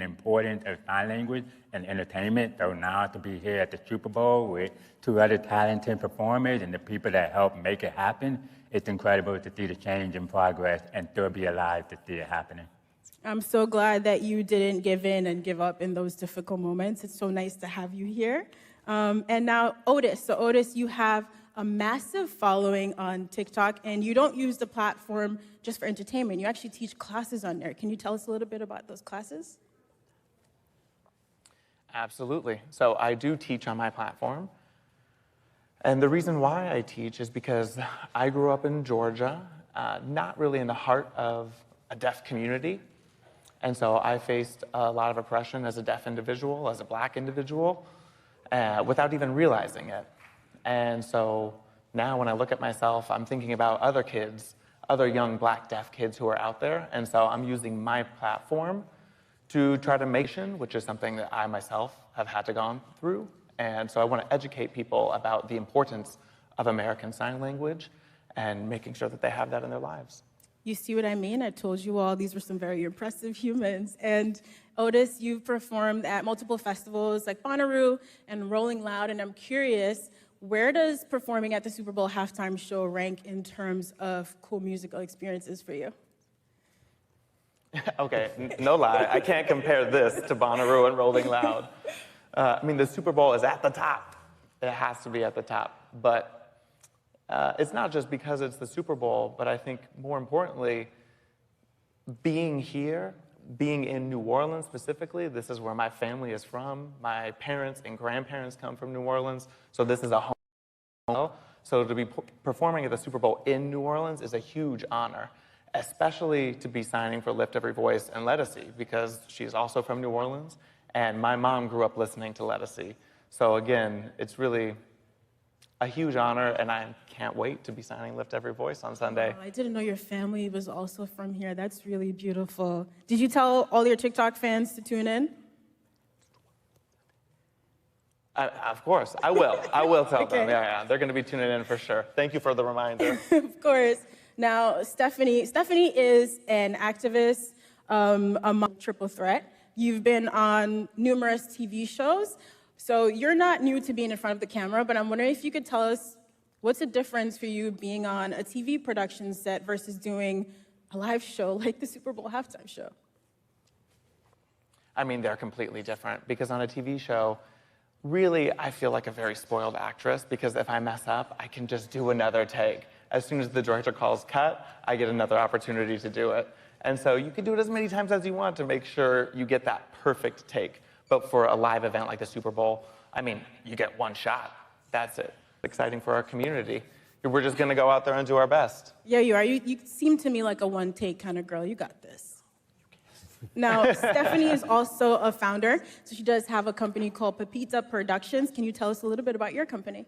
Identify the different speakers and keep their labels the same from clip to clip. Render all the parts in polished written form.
Speaker 1: and importance of sign language and entertainment. So now to be here at the Super Bowl with two other talented performers and the people that helped make it happen, it's incredible to see the change and progress and still be alive to see it happening.
Speaker 2: I'm so glad that you didn't give in and give up in those difficult moments. It's so nice to have you here. And now, Otis. So, Otis, you have a massive following on TikTok, and you don't use the platform just for entertainment. You actually teach classes on there. Can you tell us a little bit about those classes?
Speaker 3: Absolutely. So I do teach on my platform. And the reason why I teach is because I grew up in Georgia, not really in the heart of a deaf community. And so I faced a lot of oppression as a deaf individual, as a Black individual, without even realizing it. And so now when I look at myself, I'm thinking about other kids, other young Black deaf kids who are out there. And so I'm using my platform to try to make it, which is something that I myself have had to go through. And so I want to educate people about the importance of American Sign Language and making sure that they have that in their lives.
Speaker 2: You see what I mean? I told you all these were some very impressive humans. And Otis, you've performed at multiple festivals like Bonnaroo and Rolling Loud, and I'm curious, where does performing at the Super Bowl halftime show rank in terms of cool musical experiences for you?
Speaker 3: Okay, no lie, I can't compare this to Bonnaroo and Rolling Loud. I mean, the Super Bowl is at the top. It has to be at the top. But it's not just because it's the Super Bowl, but I think more importantly, being here, being in New Orleans specifically, this is where my family is from. My parents and grandparents come from New Orleans, so this is a home. So to be performing at the Super Bowl in New Orleans is a huge honor, especially to be signing for Lift Every Voice and Lettucey, because she's also from New Orleans, and my mom grew up listening to Lettucey. So again, it's really a huge honor, and I can't wait to be signing Lift Every Voice on Sunday.
Speaker 2: Oh, I didn't know your family was also from here. That's really beautiful. Did you tell all your TikTok fans to tune in?
Speaker 3: Of course, I will. I will tell them. Yeah, they're going to be tuning in for sure. Thank you for the reminder.
Speaker 2: Of course. Now, Stephanie is an activist among Triple Threat. You've been on numerous TV shows. So you're not new to being in front of the camera, but I'm wondering if you could tell us what's the difference for you being on a TV production set versus doing a live show like the Super Bowl halftime show?
Speaker 3: I mean, they're completely different because on a TV show, really, I feel like a very spoiled actress because if I mess up, I can just do another take. As soon as the director calls cut, I get another opportunity to do it. And so you can do it as many times as you want to make sure you get that perfect take. But for a live event like the Super Bowl, I mean, you get one shot. That's it. Exciting for our community. We're just going to go out there and do our best.
Speaker 2: Yeah, you are. You seem to me like a one-take kind of girl. You got this. Now, Stephanie is also a founder, so she does have a company called Pepita Productions. Can you tell us a little bit about your company?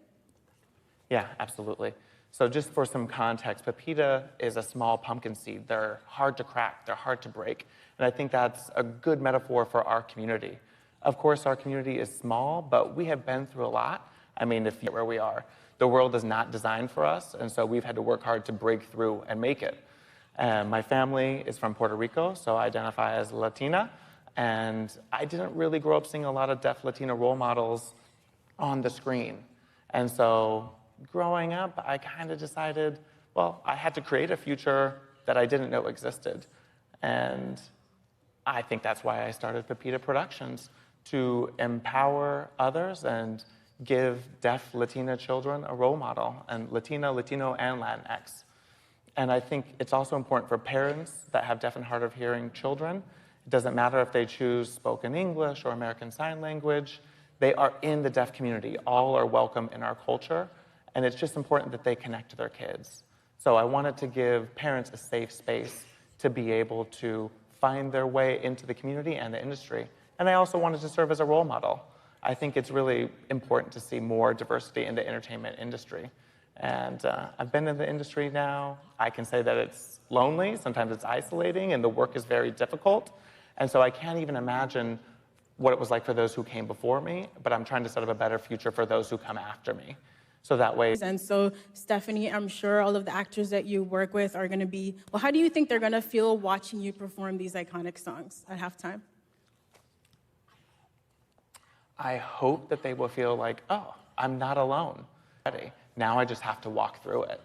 Speaker 3: Yeah, absolutely. So just for some context, Pepita is a small pumpkin seed. They're hard to crack. They're hard to break. And I think that's a good metaphor for our community. Of course, our community is small, but we have been through a lot. I mean, if you're where we are, the world is not designed for us, and so we've had to work hard to break through and make it. My family is from Puerto Rico, so I identify as Latina, and I didn't really grow up seeing a lot of deaf Latina role models on the screen. And so growing up, I kind of decided, well, I had to create a future that I didn't know existed. And I think that's why I started Pepita Productions, to empower others and give deaf Latina children a role model, and Latino, and Latinx. And I think it's also important for parents that have deaf and hard of hearing children. It doesn't matter if they choose spoken English or American Sign Language. They are in the deaf community. All are welcome in our culture, and it's just important that they connect to their kids. So I wanted to give parents a safe space to be able to find their way into the community and the industry. And I also wanted to serve as a role model. I think it's really important to see more diversity in the entertainment industry. And I've been in the industry now. I can say that it's lonely, sometimes it's isolating, and the work is very difficult. And so I can't even imagine what it was like for those who came before me, but I'm trying to set up a better future for those who come after me. So that way.
Speaker 2: And so, Stephanie, I'm sure all of the actors that you work with are going to be, well, how do you think they're going to feel watching you perform these iconic songs at halftime?
Speaker 3: I hope that they will feel like, oh, I'm not alone. Now I just have to walk through it.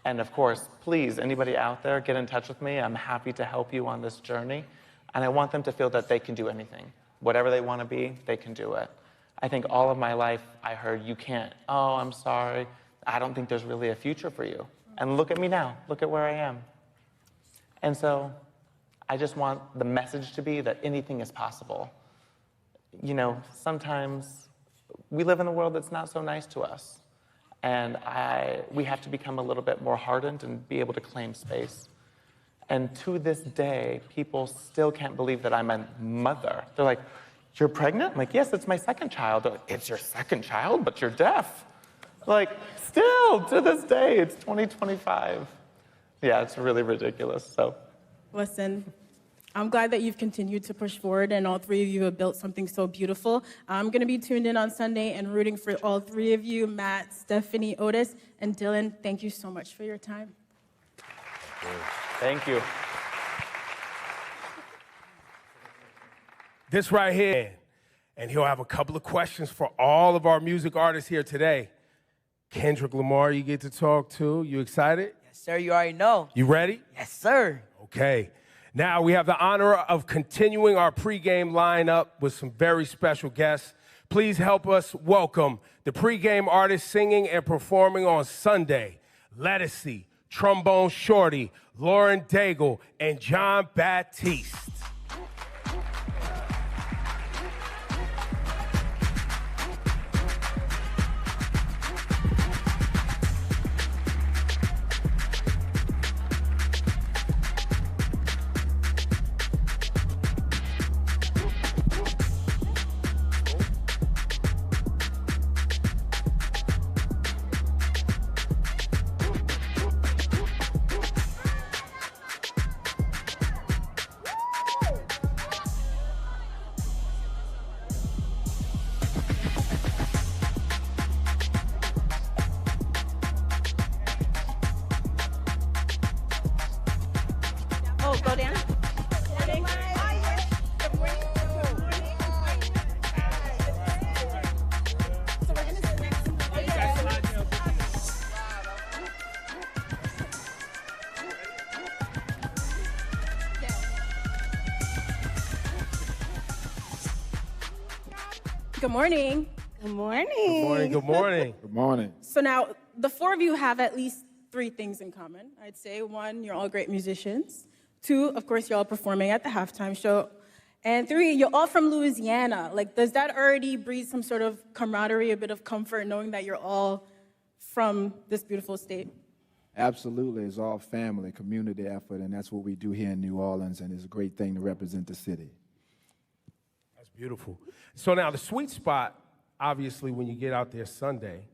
Speaker 3: And of course, please, anybody out there, get in touch with me. I'm happy to help you on this journey. And I want them to feel that they can do anything. Whatever they want to be, they can do it. I think all of my life, I heard, you can't. Oh, I'm sorry. I don't think there's really a future for you. And look at me now. Look at where I am. And so I just want the message to be that anything is possible. You know, sometimes we live in a world that's not so nice to us. And we have to become a little bit more hardened and be able to claim space. And to this day, people still can't believe that I'm a mother. They're like, you're pregnant? I'm like, yes, it's my second child. They're like, it's your second child, but you're deaf. Like, still, to this day, it's 2025. Yeah, it's really ridiculous, so.
Speaker 2: Listen, I'm glad that you've continued to push forward and all three of you have built something so beautiful. I'm going to be tuned in on Sunday and rooting for all three of you, Matt, Stephanie, Otis, and Dylan. Thank you so much for your time.
Speaker 3: Thank you.
Speaker 4: This right here, and he'll have a couple of questions for all of our music artists here today. Kendrick Lamar, you get to talk to. You excited?
Speaker 5: Yes, sir. You already know.
Speaker 4: You ready?
Speaker 5: Yes, sir.
Speaker 4: Okay. Now we have the honor of continuing our pregame lineup with some very special guests. Please help us welcome the pregame artists singing and performing on Sunday, Lettucey, Trombone Shorty, Lauren Daigle, and John Baptiste.
Speaker 2: Go down. Good morning.
Speaker 6: Good morning.
Speaker 4: Good morning, good morning.
Speaker 7: Good morning.
Speaker 2: So now, the four of you have at least three things in common. I'd say one, you're all great musicians. Two, of course, you're all performing at the halftime show. And three, you're all from Louisiana. Like, does that already breed some sort of camaraderie, a bit of comfort, knowing that you're all from this beautiful state?
Speaker 7: Absolutely. It's all family, community effort, and that's what we do here in New Orleans, and it's a great thing to represent the city.
Speaker 4: That's beautiful. So now the sweet spot, obviously, when you get out there Sunday,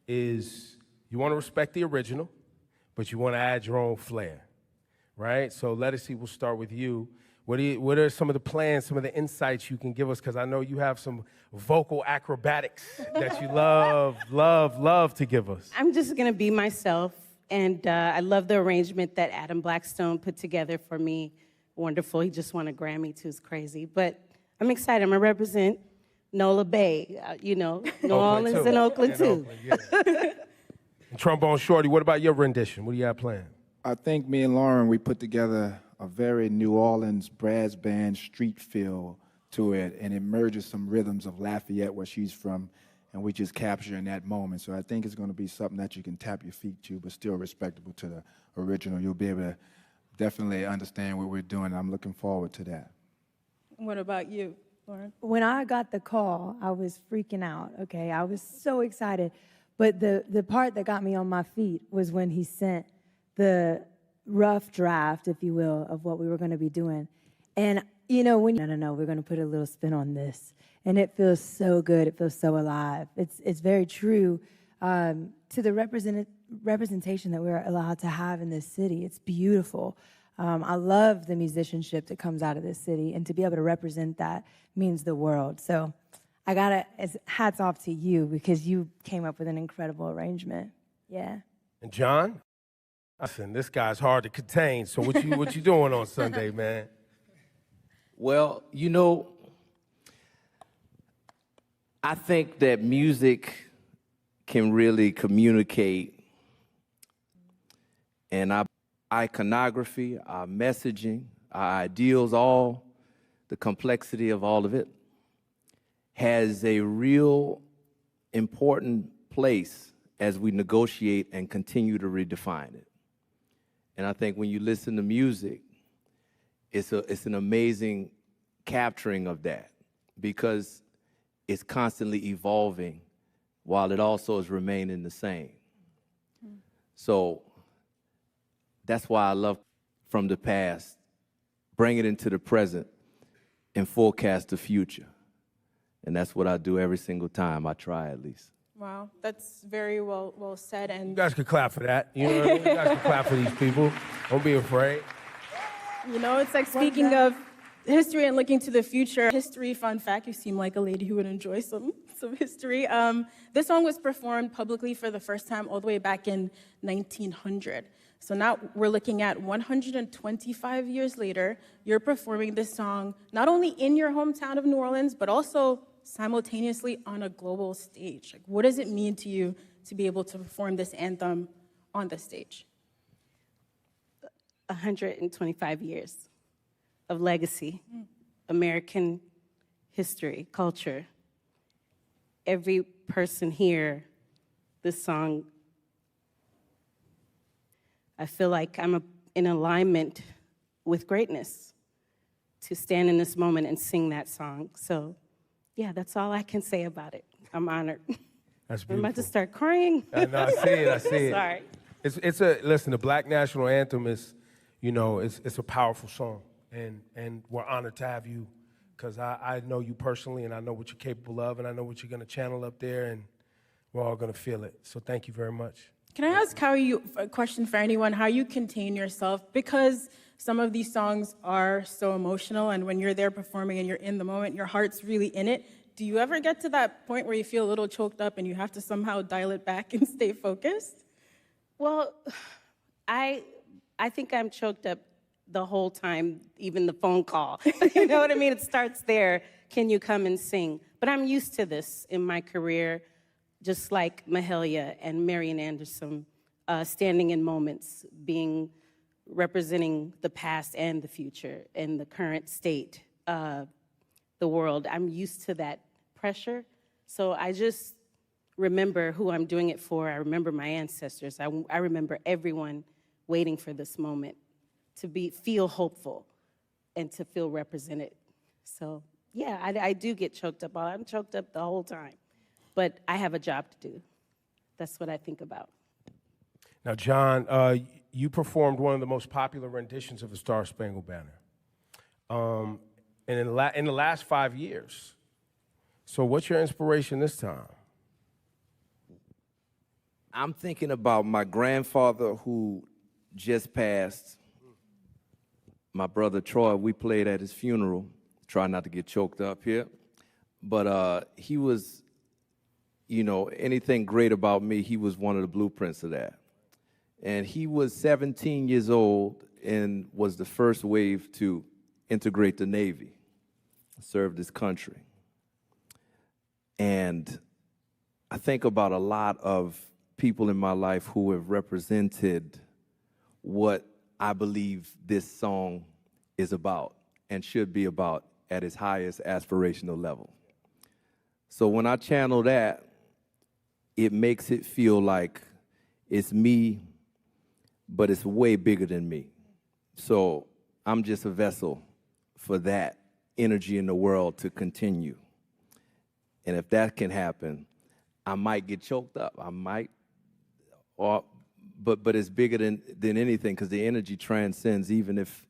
Speaker 4: is you want to respect the original, but you want to add your own flair, right? So Lettucey, we'll start with you. What are some of the plans, some of the insights you can give us? Because I know you have some vocal acrobatics that you love to give us.
Speaker 6: I'm just going to be myself, and I love the arrangement that Adam Blackstone put together for me. Wonderful. He just won a Grammy, too. It's crazy. But I'm excited. I'm going to represent Nola Bay, New Orleans and Oakland, too.
Speaker 4: Oakland, yeah. And Trombone Shorty, what about your rendition? What do you have planned?
Speaker 7: I think me and Lauren, we put together a very New Orleans brass band street feel to it, and it merges some rhythms of Lafayette, where she's from, and we just capture in that moment. So I think it's going to be something that you can tap your feet to, but still respectable to the original. You'll be able to definitely understand what we're doing. I'm looking forward to that.
Speaker 2: What about you, Lauren?
Speaker 8: When I got the call, I was freaking out, okay? I was so excited. But the part that got me on my feet was when he sent the rough draft, if you will, of what we were going to be doing. And, when no, we're going to put a little spin on this. And it feels so good. It feels so alive. It's very true to the representation that we're allowed to have in this city. It's beautiful. I love the musicianship that comes out of this city, and to be able to represent that means the world. So hats off to you, because you came up with an incredible arrangement. Yeah.
Speaker 4: And John? Listen, this guy's hard to contain. So what you doing on Sunday, man?
Speaker 9: Well,
Speaker 5: I think that music can really communicate, and our iconography, our messaging, our ideals, all the complexity of all of it has a real important place as we negotiate and continue to redefine it. And I think when you listen to music, it's an amazing capturing of that, because it's constantly evolving while it also is remaining the same. So that's why I love from the past, bring it into the present and forecast the future. And that's what I do every single time. I try, at least.
Speaker 2: Wow, that's very well said.
Speaker 4: You
Speaker 2: And
Speaker 4: guys can clap for that. You know what I mean? You guys can clap for these people. Don't be afraid.
Speaker 2: you know, it's like speaking of history and looking to the future. History, fun fact, you seem like a lady who would enjoy some history. This song was performed publicly for the first time all the way back in 1900. So now we're looking at 125 years later, you're performing this song not only in your hometown of New Orleans, but also simultaneously on a global stage. Like, what does it mean to you to be able to perform this anthem on the stage?
Speaker 6: 125 years of legacy, American history, culture. Every person here, this song, I feel like I'm in alignment with greatness to stand in this moment and sing that song. So, yeah, that's all I can say about it. I'm honored.
Speaker 4: That's
Speaker 6: I'm
Speaker 4: beautiful.
Speaker 6: about to start crying.
Speaker 4: I know, I see it, I see it.
Speaker 6: Sorry.
Speaker 4: Listen, the Black National Anthem is, you know, it's a powerful song. And we're honored to have you, because I know you personally, and I know what you're capable of, and I know what you're gonna channel up there, and we're all gonna feel it. So thank you very much.
Speaker 2: Can I ask a question for anyone, how you contain yourself? Because some of these songs are so emotional, and when you're there performing and you're in the moment, your heart's really in it. Do you ever get to that point where you feel a little choked up and you have to somehow dial it back and stay focused?
Speaker 6: Well, I think I'm choked up the whole time, even the phone call. You know what I mean? It starts there. Can you come and sing? But I'm used to this in my career, just like Mahalia and Marian Anderson, standing in moments, representing the past and the future and the current state of the world. I'm used to that pressure. So I just remember who I'm doing it for. I remember my ancestors. I remember everyone waiting for this moment to feel hopeful and to feel represented. So yeah, I do get choked up. I'm choked up the whole time. But I have a job to do. That's what I think about.
Speaker 4: Now, John, you performed one of the most popular renditions of the Star Spangled Banner, and in the last 5 years. So what's your inspiration this time?
Speaker 5: I'm thinking about my grandfather who just passed. My brother Troy, we played at his funeral. Try not to get choked up here. But he was, you know, anything great about me, he was one of the blueprints of that. And he was 17 years old and was the first wave to integrate the Navy, served his country. And I think about a lot of people in my life who have represented what I believe this song is about and should be about at its highest aspirational level. So when I channel that, it makes it feel like it's me, but it's way bigger than me. So I'm just a vessel for that energy in the world to continue. And if that can happen, I might get choked up. I might, but it's bigger than anything, because the energy transcends, even if,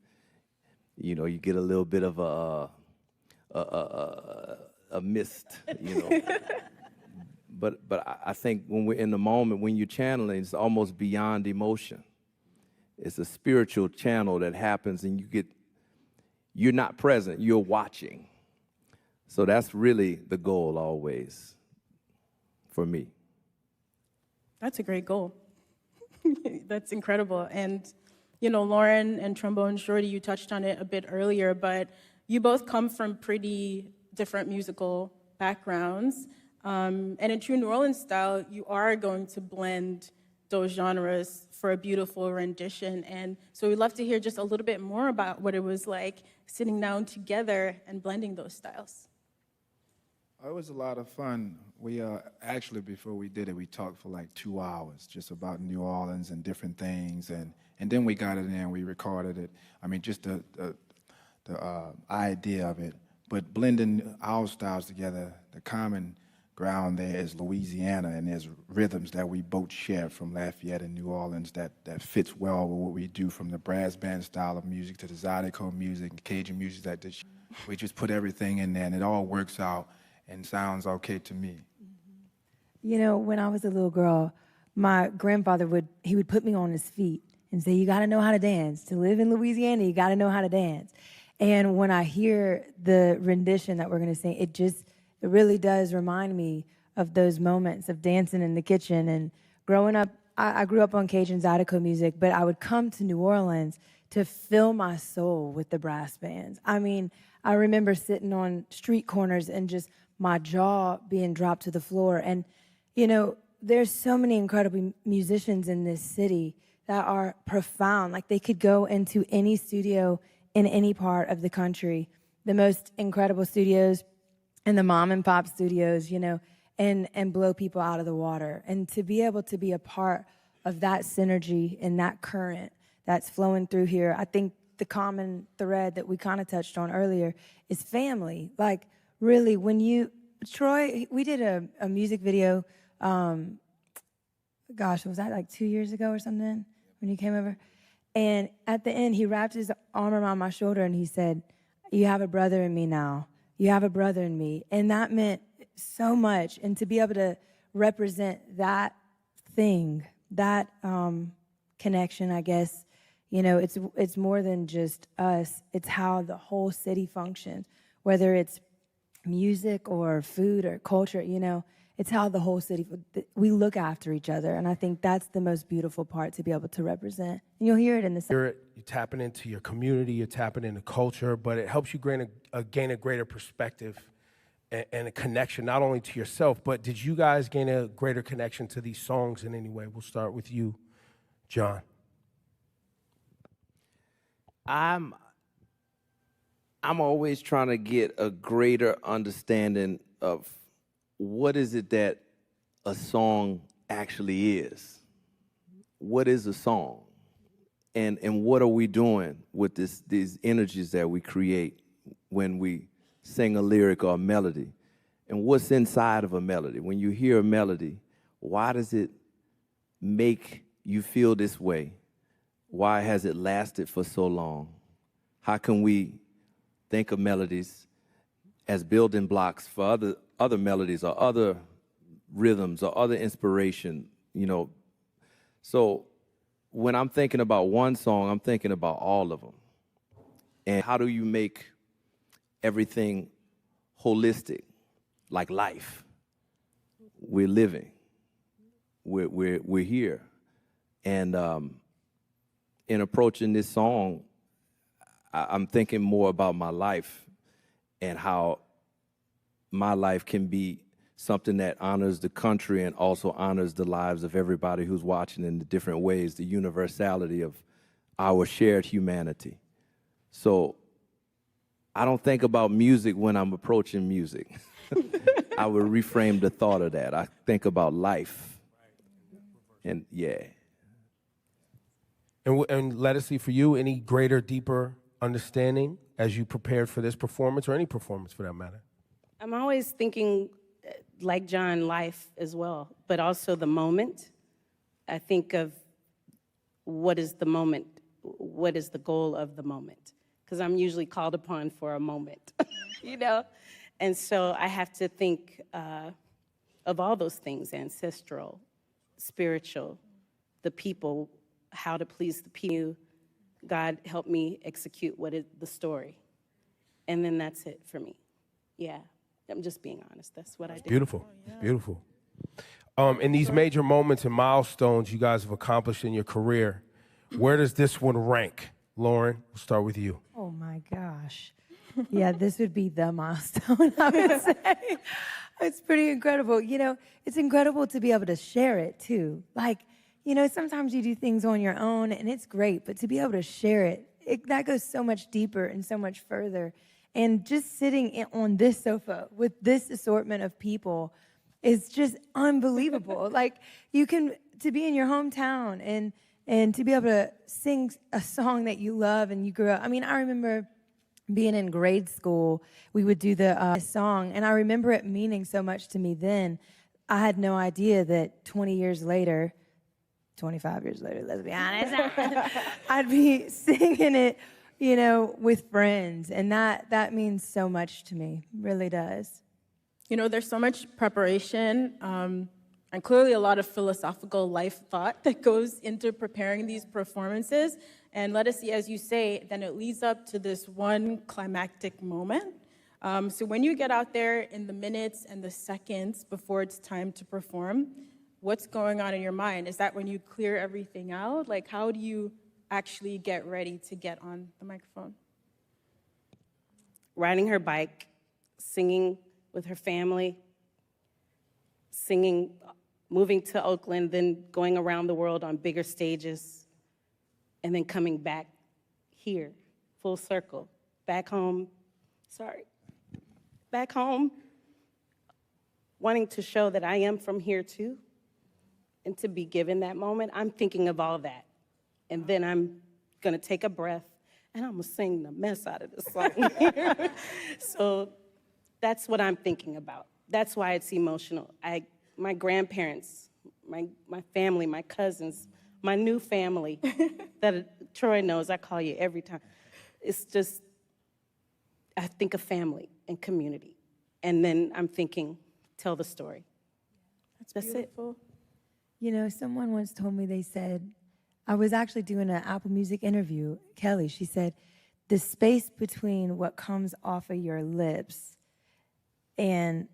Speaker 5: you know, you get a little bit of a mist, you know. But I think when we're in the moment, when you're channeling, it's almost beyond emotion. It's a spiritual channel that happens, and you're not present, you're watching. So that's really the goal always for me.
Speaker 2: That's a great goal. That's incredible. And, you know, Lauren and Trombone Shorty, you touched on it a bit earlier, but you both come from pretty different musical backgrounds. And in true New Orleans style, you are going to blend those genres for a beautiful rendition. And so we'd love to hear just a little bit more about what it was like sitting down together and blending those styles.
Speaker 7: It was a lot of fun. We actually, before we did it, we talked for like 2 hours just about New Orleans and different things, and then we got it in and we recorded it. I mean, just the idea of it, but blending our styles together, the common ground there is Louisiana, and there's rhythms that we both share from Lafayette and New Orleans that fits well with what we do, from the brass band style of music to the Zydeco music and Cajun music. We just put everything in there, and it all works out and sounds okay to me.
Speaker 8: You know, when I was a little girl, my grandfather would put me on his feet and say, you gotta know how to dance. To live in Louisiana, you gotta know how to dance. And when I hear the rendition that we're gonna sing, it really does remind me of those moments of dancing in the kitchen. And growing up, I grew up on Cajun Zydeco music, but I would come to New Orleans to fill my soul with the brass bands. I mean, I remember sitting on street corners and just my jaw being dropped to the floor. And, you know, there's so many incredible musicians in this city that are profound. Like, they could go into any studio in any part of the country, the most incredible studios and the mom and pop studios, you know, and blow people out of the water. And to be able to be a part of that synergy and that current that's flowing through here, I think the common thread that we kind of touched on earlier is family. Like, really, Troy, we did a music video, gosh, was that like 2 years ago or something when you came over? And at the end, he wrapped his arm around my shoulder and he said, you have a brother in me now. You have a brother in me. And that meant so much. And to be able to represent that thing, that connection, I guess, you know, it's more than just us. It's how the whole city functions, whether it's music or food or culture, you know, it's how the whole city, we look after each other. And I think that's the most beautiful part, to be able to represent. And you'll hear it in the
Speaker 4: You're tapping into your community, you're tapping into culture, but it helps you gain a greater perspective and a connection, not only to yourself, but did you guys gain a greater connection to these songs in any way? We'll start with you, John.
Speaker 5: I'm always trying to get a greater understanding of what is it that a song actually is. What is a song? And what are we doing with these energies that we create when we sing a lyric or a melody? And what's inside of a melody? When you hear a melody, why does it make you feel this way? Why has it lasted for so long? How can we think of melodies as building blocks for other melodies or other rhythms or other inspiration, you know? So when I'm thinking about one song, I'm thinking about all of them. And how do you make everything holistic, like life? We're living. We're here. And in approaching this song, I'm thinking more about my life and how my life can be something that honors the country and also honors the lives of everybody who's watching in the different ways, the universality of our shared humanity. So I don't think about music when I'm approaching music. I would reframe the thought of that. I think about life. And yeah.
Speaker 4: And let us see, for you, any greater, deeper understanding as you prepared for this performance, or any performance for that matter?
Speaker 6: I'm always thinking, like John, life as well, but also the moment. I think of what is the moment, what is the goal of the moment? Because I'm usually called upon for a moment, you know? And so I have to think of all those things: ancestral, spiritual, the people, how to please the people. God help me execute what is the story. And then that's it for me. Yeah, I'm just being honest. That's what I do.
Speaker 4: Beautiful, beautiful. In these major moments and milestones you guys have accomplished in your career, where does this one rank? Lauren, we'll start with you.
Speaker 8: Oh my gosh. Yeah, this would be the milestone, I would say. It's pretty incredible. You know, it's incredible to be able to share it, too. Like, you know, sometimes you do things on your own, and it's great, but to be able to share it, that goes so much deeper and so much further. And just sitting on this sofa with this assortment of people is just unbelievable. Like, to be in your hometown and to be able to sing a song that you love and you grew up. I mean, I remember being in grade school, we would do the song, and I remember it meaning so much to me then. I had no idea that 20 years later, 25 years later, let's be honest, I'd be singing it, you know, with friends, and that means so much to me, really does.
Speaker 2: You know, there's so much preparation and clearly a lot of philosophical life thought that goes into preparing these performances. And let us see, as you say, then it leads up to this one climactic moment. So when you get out there in the minutes and the seconds before it's time to perform, what's going on in your mind? Is that when you clear everything out? Like, how do you actually get ready to get on the microphone?
Speaker 6: Riding her bike, singing with her family, singing, moving to Oakland, then going around the world on bigger stages, and then coming back here, full circle, back home, wanting to show that I am from here too, and to be given that moment. I'm thinking of all that. And then I'm gonna take a breath, and I'm gonna sing the mess out of this song. So that's what I'm thinking about. That's why it's emotional. My grandparents, my family, my cousins, my new family that Troy knows, I call you every time. It's just, I think of family and community. And then I'm thinking, tell the story. That's
Speaker 2: beautiful.
Speaker 6: it.
Speaker 8: You know, someone once told me, they said, I was actually doing an Apple Music interview, Kelly, she said, the space between what comes off of your lips and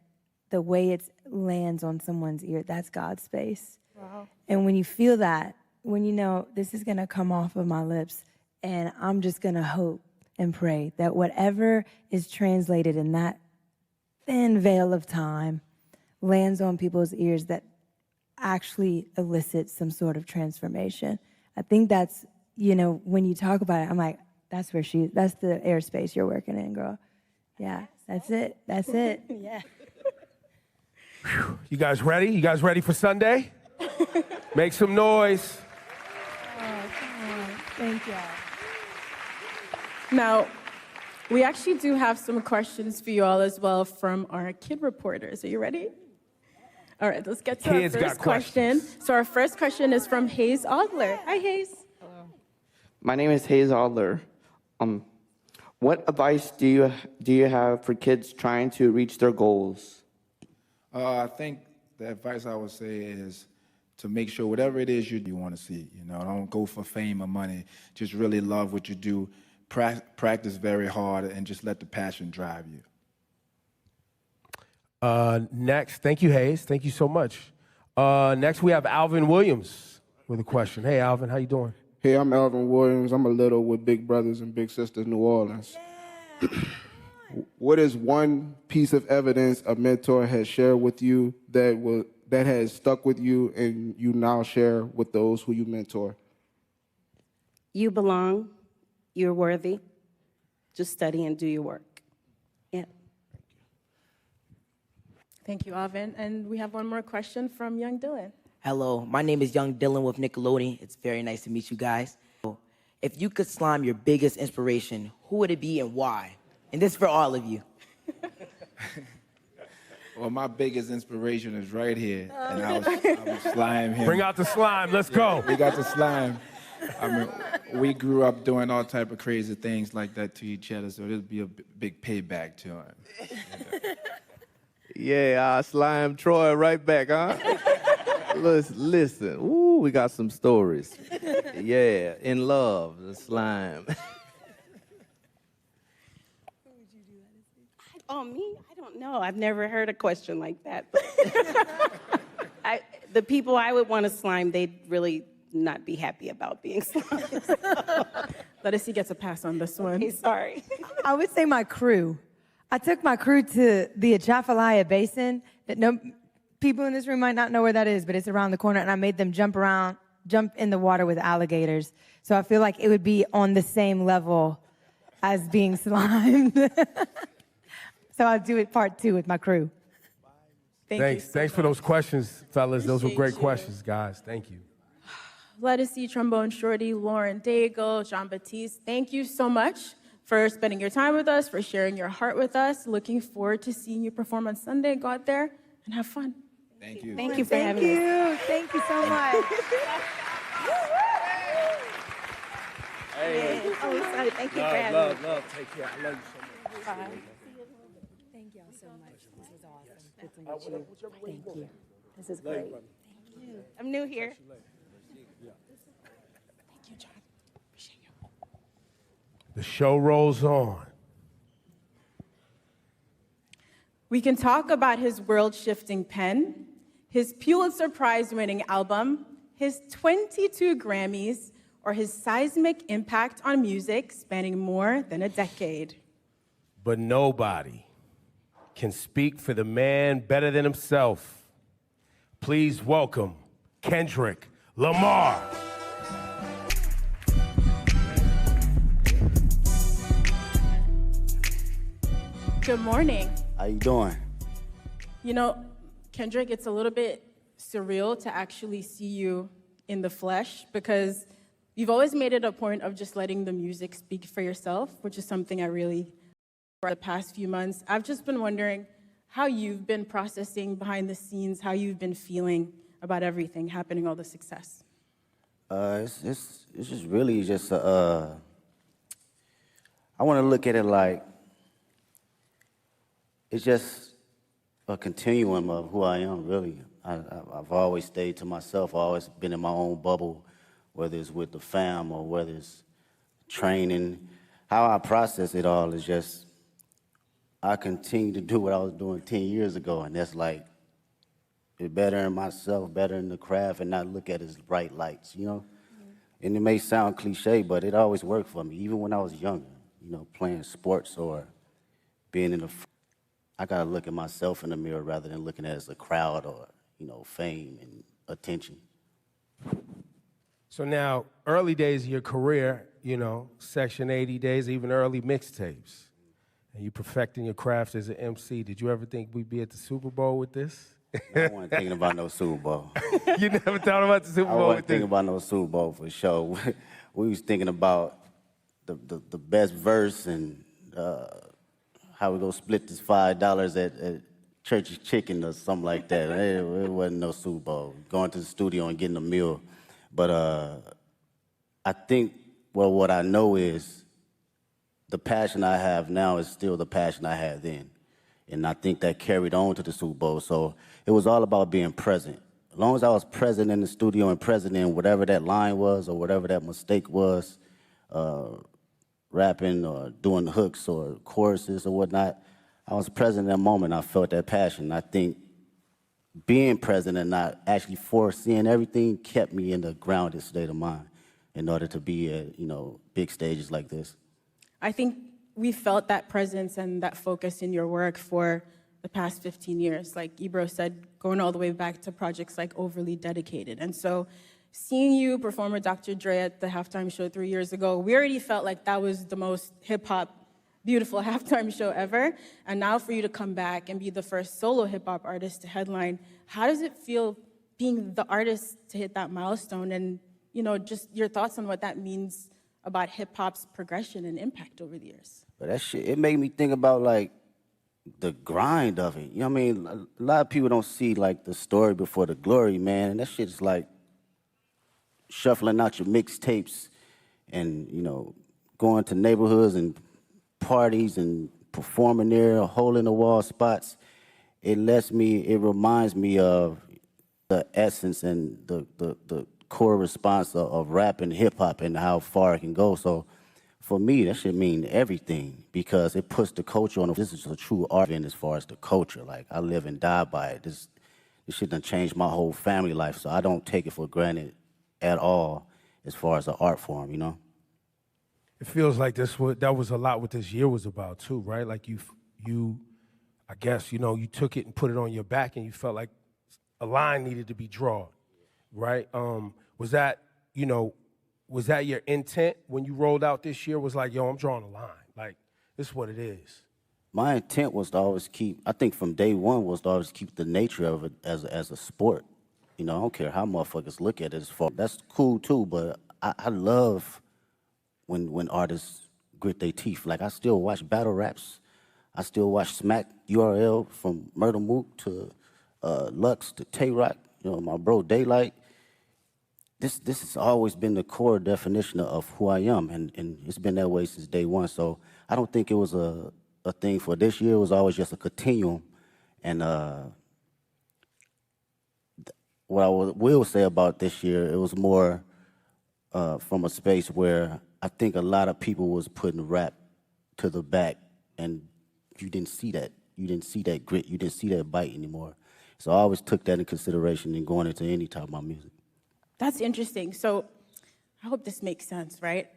Speaker 8: the way it lands on someone's ear, that's God's space.
Speaker 2: Wow.
Speaker 8: And when you feel that, when you know this is gonna come off of my lips, and I'm just gonna hope and pray that whatever is translated in that thin veil of time lands on people's ears, that actually elicits some sort of transformation. I think that's, you know, when you talk about it, I'm like, that's the airspace you're working in, girl. Yeah, that's it.
Speaker 6: Yeah.
Speaker 4: You guys ready? You guys ready for Sunday? Make some noise.
Speaker 8: Oh, come on. Thank y'all.
Speaker 2: Now, we actually do have some questions for you all as well from our kid reporters. Are you ready? All right, let's get to
Speaker 4: Kids
Speaker 2: our
Speaker 4: got
Speaker 2: first question. So our first question is from Hayes Adler. Hi, Hayes.
Speaker 9: Hello. My name is Hayes Adler. What advice do you have for kids trying to reach their goals?
Speaker 7: I think the advice I would say is to make sure whatever it is you want to see, you know, don't go for fame or money. Just really love what you do. Practice very hard and just let the passion drive you.
Speaker 4: Next, thank you, Hayes. Thank you so much. Next, we have Alvin Williams with a question. Hey, Alvin, how you doing?
Speaker 10: Hey, I'm Alvin Williams. I'm a little with Big Brothers and Big Sisters New Orleans. Yeah. What is one piece of evidence a mentor has shared with you that has stuck with you and you now share with those who you mentor?
Speaker 6: You belong. You're worthy. Just study and do your work. Yeah.
Speaker 2: Thank you, Alvin. And we have one more question from young Dylan.
Speaker 11: Hello, my name is Young Dylan with Nickelodeon. It's very nice to meet you guys. If you could slime your biggest inspiration, who would it be and why? And this is for all of you.
Speaker 7: Well, my biggest inspiration is right here, and I was slime him.
Speaker 4: Bring out the slime. Let's go.
Speaker 7: We got the slime. I mean, we grew up doing all type of crazy things like that to each other, so it'll be a big payback to him.
Speaker 5: Yeah, I slimed Troy right back, huh? Listen. Ooh, we got some stories. Yeah, in love, the slime.
Speaker 6: Oh, me? I don't know. I've never heard a question like that. The people I would want to slime, they'd really not be happy about being slimed.
Speaker 2: Lettucey gets a pass on this one.
Speaker 6: Okay, sorry.
Speaker 8: I would say my crew. I took my crew to the Atchafalaya Basin that people in this room might not know where that is, but it's around the corner, and I made them jump in the water with alligators. So I feel like it would be on the same level as being slimed. So I'll do it part 2 with my crew.
Speaker 4: Thanks for those questions, fellas. Those were great questions, guys. Thank you.
Speaker 2: Lettucey, Trombone Shorty, Lauren Daigle, Jean-Baptiste, thank you so much for spending your time with us, for sharing your heart with us. Looking forward to seeing you perform on Sunday. Go out there and have fun.
Speaker 7: Thank you.
Speaker 6: Thank you for having us.
Speaker 8: Thank you so much.
Speaker 6: Hey. Oh, sorry. Thank you for having us.
Speaker 4: Love. Take care. I love you so much.
Speaker 6: Bye.
Speaker 8: Thank y'all so much. This was awesome. Good to meet you. Thank you. This is great.
Speaker 6: Thank you. I'm new here.
Speaker 2: Thank you, John. Appreciate you.
Speaker 4: The show rolls on.
Speaker 2: We can talk about his world-shifting pen, his Pulitzer Prize-winning album, his 22 Grammys, or his seismic impact on music spanning more than a decade.
Speaker 4: But nobody can speak for the man better than himself. Please welcome Kendrick Lamar.
Speaker 2: Good morning.
Speaker 12: How you doing?
Speaker 2: You know, Kendrick, it's a little bit surreal to actually see you in the flesh because you've always made it a point of just letting the music speak for yourself, which is something I really, for the past few months, I've just been wondering how you've been processing behind the scenes, how you've been feeling about everything happening, all the success.
Speaker 12: It's just really just I want to look at it like it's just a continuum of who I am, really. I've always stayed to myself. I've always been in my own bubble, whether it's with the fam or whether it's training. How I process it all is just I continue to do what I was doing 10 years ago, and that's like better in myself, better in the craft, and not look at it as bright lights, you know? Mm-hmm. And it may sound cliche, but it always worked for me, even when I was younger, you know, playing sports or being in the I gotta look at myself in the mirror rather than looking at it as a crowd or, you know, fame and attention.
Speaker 4: So now, early days of your career, you know, Section 80 days, even early mixtapes, and you perfecting your craft as an MC. Did you ever think we'd be at the Super Bowl with this?
Speaker 12: I wasn't thinking about no Super Bowl.
Speaker 4: You never thought about the Super Bowl?
Speaker 12: I wasn't thinking about no Super Bowl for sure. We was thinking about the best verse and how we gonna split this $5 at Church's Chicken or something like that. It wasn't no Super Bowl. Going to the studio and getting a meal. But I think, well, what I know is the passion I have now is still the passion I had then. And I think that carried on to the Super Bowl. So it was all about being present. As long as I was present in the studio and present in whatever that line was or whatever that mistake was, rapping or doing hooks or choruses or whatnot, I was present in that moment. I felt that passion. I think being present and not actually foreseeing everything kept me in the grounded state of mind in order to be at, you know, big stages like this.
Speaker 2: I think we felt that presence and that focus in your work for the past 15 years. Like Ebro said, going all the way back to projects like Overly Dedicated. And so seeing you perform with Dr. Dre at the halftime show 3 years ago, we already felt like that was the most hip-hop, beautiful halftime show ever. And now for you to come back and be the first solo hip-hop artist to headline, how does it feel being the artist to hit that milestone? And, you know, just your thoughts on what that means about hip-hop's progression and impact over the years.
Speaker 12: But that shit, it made me think about, like, the grind of it. You know what I mean? A lot of people don't see, like, the story before the glory, man. And that shit is like shuffling out your mixtapes and, you know, going to neighborhoods and parties and performing there, hole-in-the-wall spots. It reminds me of the essence and the core response of rap and hip-hop and how far it can go. So for me, that should mean everything because it puts the culture on. This is a true art event as far as the culture. Like, I live and die by it. This shit done changed my whole family life, so I don't take it for granted at all as far as an art form, you know?
Speaker 4: It feels like that was a lot what this year was about too, right? Like you, I guess, you took it and put it on your back and you felt like a line needed to be drawn, right? Was that your intent when you rolled out this year? Was like, yo, I'm drawing a line. Like, this is what it is.
Speaker 12: My intent was to always I think from day one was to always keep the nature of it as a sport. I don't care how motherfuckers look at it as far. That's cool too, but I love when artists grit their teeth. Like, I still watch battle raps. I still watch Smack URL from Murder Mook to Lux to Tay-Rock, my bro Daylight. This has always been the core definition of who I am, and it's been that way since day one. So I don't think it was a thing for this year. It was always just a continuum. And what I will say about this year, it was more from a space where I think a lot of people was putting rap to the back, and you didn't see that. You didn't see that grit. You didn't see that bite anymore. So I always took that in consideration in going into any type of my music.
Speaker 2: That's interesting. So I hope this makes sense, right?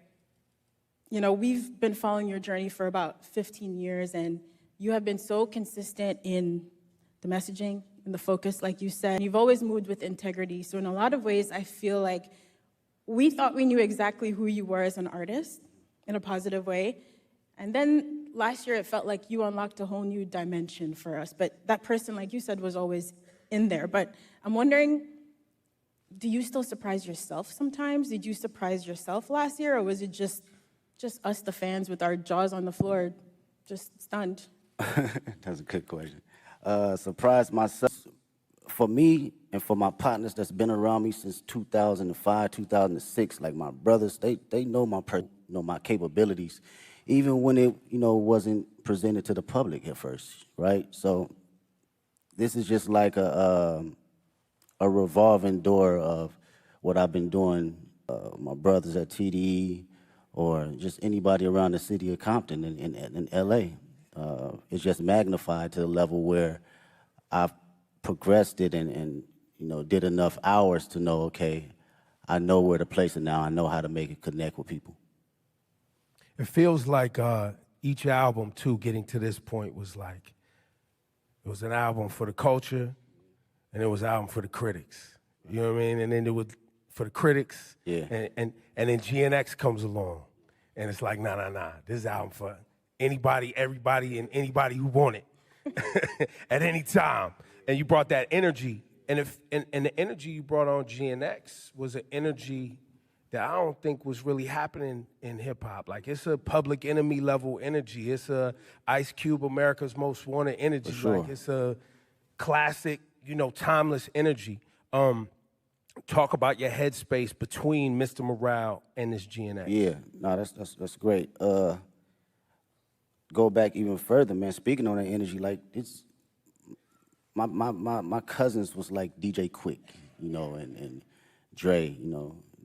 Speaker 2: We've been following your journey for about 15 years, and you have been so consistent in the messaging and the focus, like you said. You've always moved with integrity. So in a lot of ways, I feel like we thought we knew exactly who you were as an artist in a positive way. And then last year, it felt like you unlocked a whole new dimension for us. But that person, like you said, was always in there. But I'm wondering, do you still surprise yourself sometimes? Did you surprise yourself last year, or was it just us, the fans, with our jaws on the floor, just stunned?
Speaker 12: That's a good question. Surprise myself. For me and for my partners that's been around me since 2005, 2006, like my brothers, they know my capabilities, even when it wasn't presented to the public at first, right? So this is just like a revolving door of what I've been doing. My brothers at TDE, or just anybody around the city of Compton in LA. It's just magnified to the level where I've progressed it and did enough hours to know, okay, I know where to place it now. I know how to make it connect with people.
Speaker 4: It feels like each album, too, getting to this point was like, it was an album for the culture, and it was an album for the critics. You know what I mean? And then it was for the critics,
Speaker 12: yeah.
Speaker 4: And then GNX comes along, and it's like, nah. This is an album for anybody, everybody, and anybody who want it at any time. And you brought that energy, and the energy you brought on GNX was an energy that I don't think was really happening in hip hop. Like, it's a Public Enemy level energy. It's a Ice Cube, America's Most Wanted energy.
Speaker 12: For sure.
Speaker 4: Like, it's a classic, timeless energy. Talk about your headspace between Mr. Morale and this GNX.
Speaker 12: Yeah, no, that's great. Go back even further, man. Speaking on that energy, like, it's my cousins was like DJ Quick, and Dre,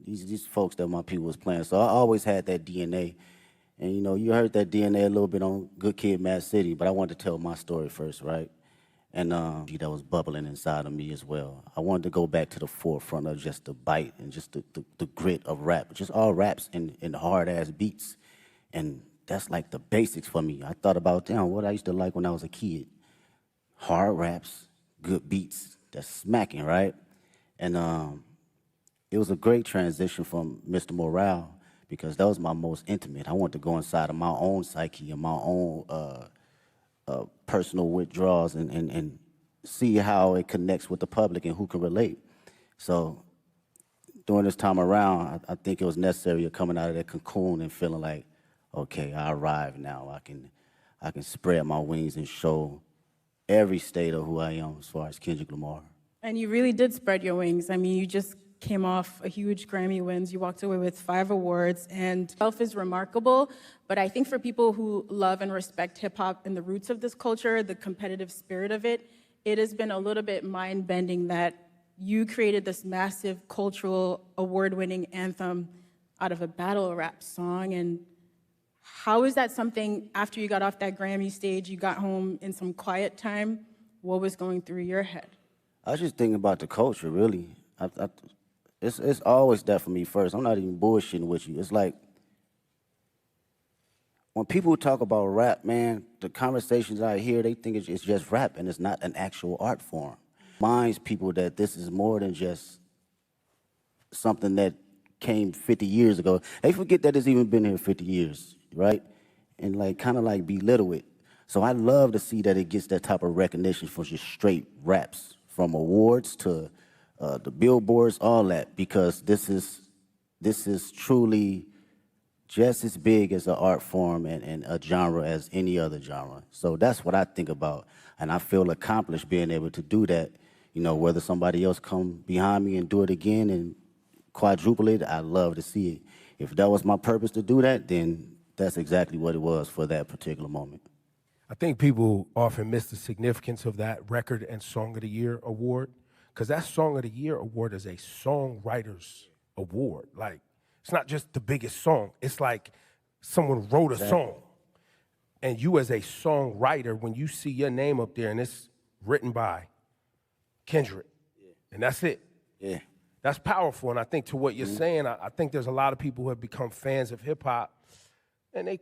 Speaker 12: these folks that my people was playing. So I always had that DNA. And, you heard that DNA a little bit on Good Kid, Mad City, but I wanted to tell my story first, right? And that was bubbling inside of me as well. I wanted to go back to the forefront of just the bite and just the grit of rap, just all raps and hard-ass beats. And that's like the basics for me. I thought about, what I used to like when I was a kid. Hard raps, good beats, that's smacking, right? And it was a great transition from Mr. Morale, because that was my most intimate. I wanted to go inside of my own psyche and my own personal withdrawals and see how it connects with the public and who can relate. So during this time around, I think it was necessary of coming out of that cocoon and feeling like, okay, I arrived now. I can spread my wings and show every state of who I am as far as Kendrick Lamar.
Speaker 2: And you really did spread your wings. I mean, you just came off a huge Grammy wins. You walked away with 5 awards, and itself is remarkable. But I think for people who love and respect hip hop and the roots of this culture, the competitive spirit of it, it has been a little bit mind-bending that you created this massive cultural award-winning anthem out of a battle rap song. And how is that something, after you got off that Grammy stage, you got home in some quiet time, what was going through your head?
Speaker 12: I was just thinking about the culture, really. It's always that for me first. I'm not even bullshitting with you. It's like when people talk about rap, man, the conversations I hear, they think it's just rap and it's not an actual art form. Reminds people that this is more than just something that came 50 years ago. They forget that it's even been here 50 years, right? And like kind of like belittle it. So I love to see that it gets that type of recognition for just straight raps, from awards to the billboards, all that, because this is truly just as big as an art form and a genre as any other genre. So that's what I think about, and I feel accomplished being able to do that. You know, whether somebody else come behind me and do it again and quadruple it, I love to see it. If that was my purpose to do that, then that's exactly what it was for that particular moment.
Speaker 4: I think people often miss the significance of that Record and Song of the Year award, because that Song of the Year award is a songwriter's award. Like, it's not just the biggest song. It's like someone wrote a song. And you as a songwriter, when you see your name up there and it's written by Kendrick, and that's it.
Speaker 12: Yeah.
Speaker 4: That's powerful. And I think to what you're saying, I think there's a lot of people who have become fans of hip hop, and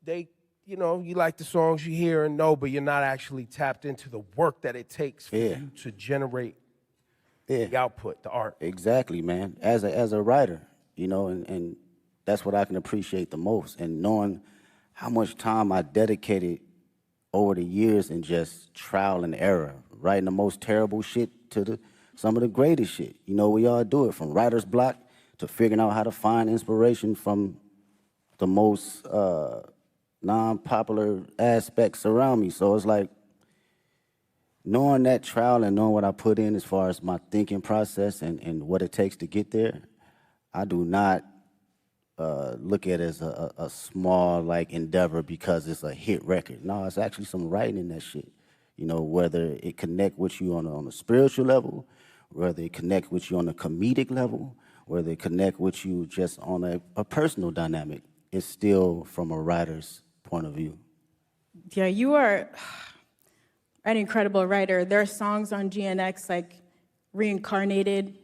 Speaker 4: they you know, you like the songs you hear and know, but you're not actually tapped into the work that it takes for you to generate the output, the art.
Speaker 12: Exactly, man. As a writer, you know, and that's what I can appreciate the most. And knowing how much time I dedicated over the years in just trial and error, writing the most terrible shit to some of the greatest shit. You know, we all do it, from writer's block to figuring out how to find inspiration from the most non-popular aspects around me. So it's like, knowing that trial and knowing what I put in as far as my thinking process and what it takes to get there, I do not look at it as a small like endeavor because it's a hit record. No, it's actually some writing in that shit. You know, whether it connect with you on a spiritual level, whether it connect with you on a comedic level, whether it connect with you just on a personal dynamic, it's still from a writer's point of view.
Speaker 2: Yeah, you are an incredible writer. There are songs on GNX like Reincarnated.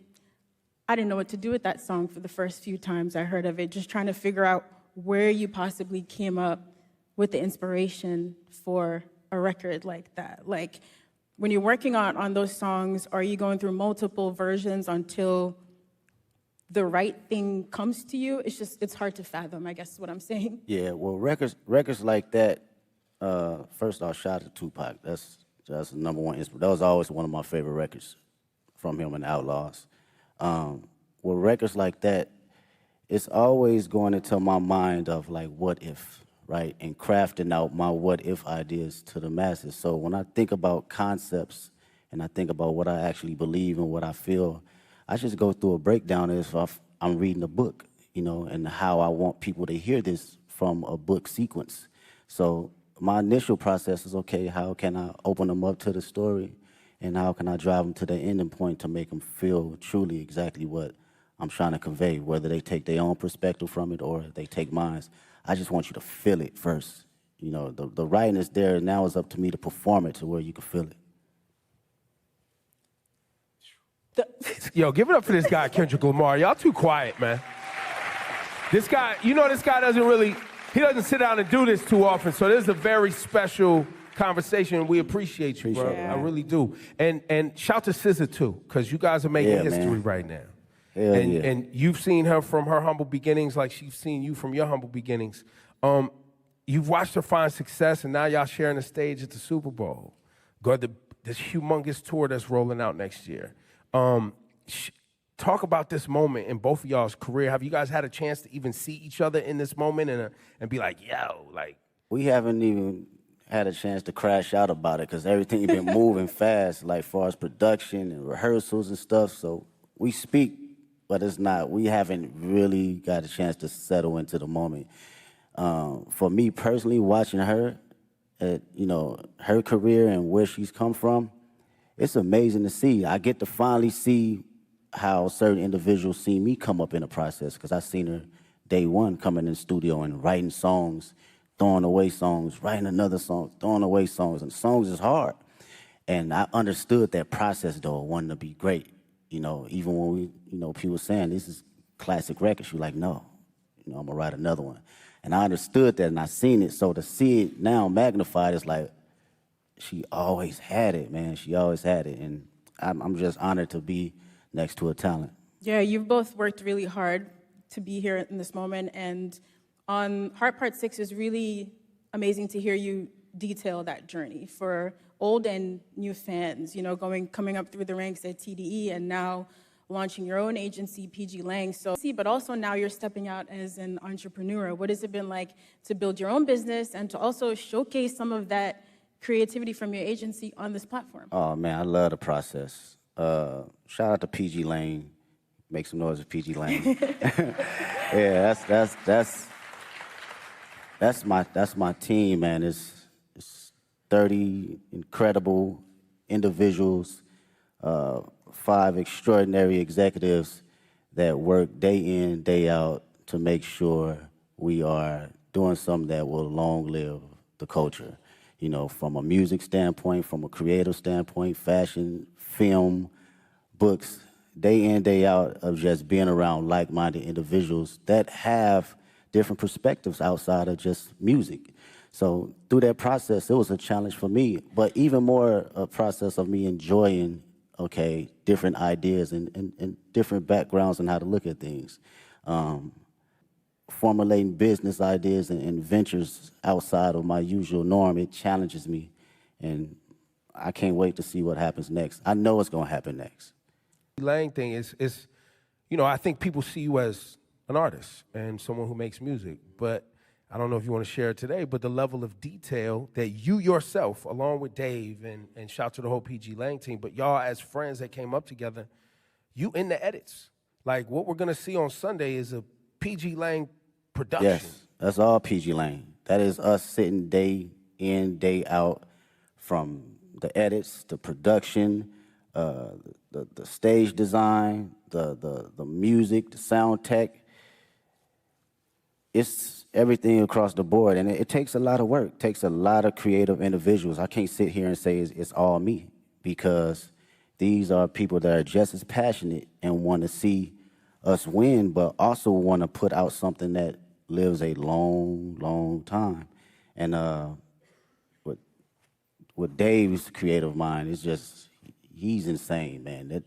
Speaker 2: I didn't know what to do with that song for the first few times I heard of it, just trying to figure out where you possibly came up with the inspiration for a record like that. Like, when you're working on those songs, are you going through multiple versions until the right thing comes to you? It's hard to fathom, I guess is what I'm saying.
Speaker 12: Yeah, well, records like that, first off, shout out to Tupac. That's the number one inspiration. That was always one of my favorite records from him and Outlaws. With records like that, it's always going into my mind of like, what if, right? And crafting out my what if ideas to the masses. So when I think about concepts and I think about what I actually believe and what I feel, I just go through a breakdown as if I'm reading a book, you know, and how I want people to hear this from a book sequence. So my initial process is, okay, how can I open them up to the story, and how can I drive them to the ending point to make them feel truly exactly what I'm trying to convey, whether they take their own perspective from it or they take mine. I just want you to feel it first. You know, the writing is there, and now it's up to me to perform it to where you can feel it.
Speaker 4: Yo, give it up for this guy, Kendrick Lamar. Y'all too quiet, man. This guy, you know, this guy he doesn't sit down and do this too often, so this is a very special conversation. We appreciate you, bro. I really do. And shout to SZA too, because you guys are making history right now. And you've seen her from her humble beginnings like she's seen you from your humble beginnings. You've watched her find success, and now y'all sharing the stage at the Super Bowl. This humongous tour that's rolling out next year. Talk about this moment in both of y'all's career. Have you guys had a chance to even see each other in this moment and be like, yo, like?
Speaker 12: We haven't even had a chance to crash out about it because everything been moving fast, like far as production and rehearsals and stuff. So we speak, but we haven't really got a chance to settle into the moment. For me personally, watching her, you know, her career and where she's come from, it's amazing to see. I get to finally see how certain individuals see me come up in the process, because I seen her day one coming in the studio and writing songs, throwing away songs, writing another song, throwing away songs, and songs is hard. And I understood that process, though, wanting to be great. You know, even when people saying this is classic records, you're like, no, you know, I'm gonna write another one. And I understood that and I seen it. So to see it now magnified, it's like, she always had it, man. She always had it. And I'm just honored to be next to a talent.
Speaker 2: Yeah, you've both worked really hard to be here in this moment. And on Heart Part 6 is really amazing to hear you detail that journey for old and new fans, you know, coming up through the ranks at TDE and now launching your own agency, PG Lang. So, but also now you're stepping out as an entrepreneur. What has it been like to build your own business and to also showcase some of that creativity from your agency on this platform?
Speaker 12: Oh, man, I love the process. Shout out to PG Lang. Make some noise with PG Lang. Yeah, that's my team, man. It's 30 incredible individuals, 5 extraordinary executives that work day in, day out to make sure we are doing something that will long live the culture. You know, from a music standpoint, from a creative standpoint, fashion, film, books, day in, day out of just being around like-minded individuals that have different perspectives outside of just music. So through that process, it was a challenge for me, but even more a process of me enjoying, okay, different ideas and different backgrounds on how to look at things. Formulating business ideas and ventures outside of my usual norm, it challenges me. And I can't wait to see what happens next. I know it's gonna happen next.
Speaker 4: Lang thing is, you know, I think people see you as an artist and someone who makes music, but I don't know if you want to share it today, but the level of detail that you yourself, along with Dave and shout to the whole PG Lang team, but y'all as friends that came up together, you in the edits. Like what we're gonna see on Sunday is a PG Lang production.
Speaker 12: Yes, that's all PG Lang. That is us sitting day in, day out, from the edits, the production, the stage design, the music, the sound tech. It's everything across the board, and it takes a lot of work. It takes a lot of creative individuals. I can't sit here and say it's all me, because these are people that are just as passionate and want to see us win, but also want to put out something that lives a long, long time. And with Dave's creative mind, it's just, he's insane, man.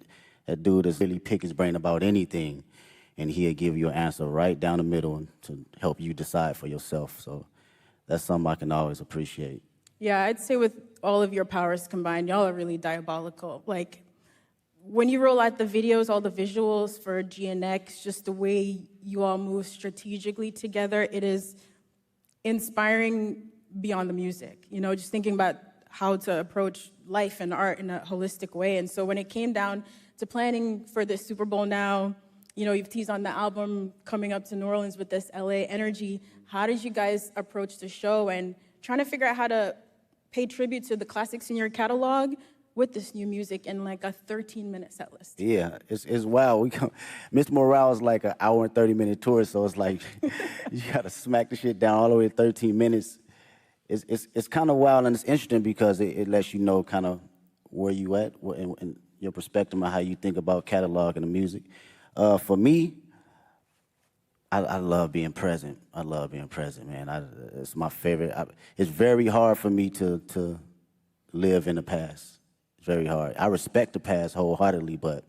Speaker 12: That dude is really pick his brain about anything, and he'll give you an answer right down the middle to help you decide for yourself. So that's something I can always appreciate.
Speaker 2: Yeah, I'd say with all of your powers combined, y'all are really diabolical. Like, when you roll out the videos, all the visuals for GNX, just the way you all move strategically together, it is inspiring beyond the music. You know, just thinking about how to approach life and art in a holistic way. And so when it came down to planning for this Super Bowl now, you know, you've teased on the album coming up to New Orleans with this LA energy. How did you guys approach the show and trying to figure out how to pay tribute to the classics in your catalog with this new music in like a 13-minute set list?
Speaker 12: Yeah, it's wild. Miss Morale's like an hour and 30-minute tour, so it's like you gotta smack the shit down all the way to 13 minutes. It's kind of wild, and it's interesting because it lets you know kind of where you at and your perspective on how you think about catalog and the music. For me, I love being present. I love being present, man. It's my favorite. It's very hard for me to live in the past. It's very hard. I respect the past wholeheartedly, but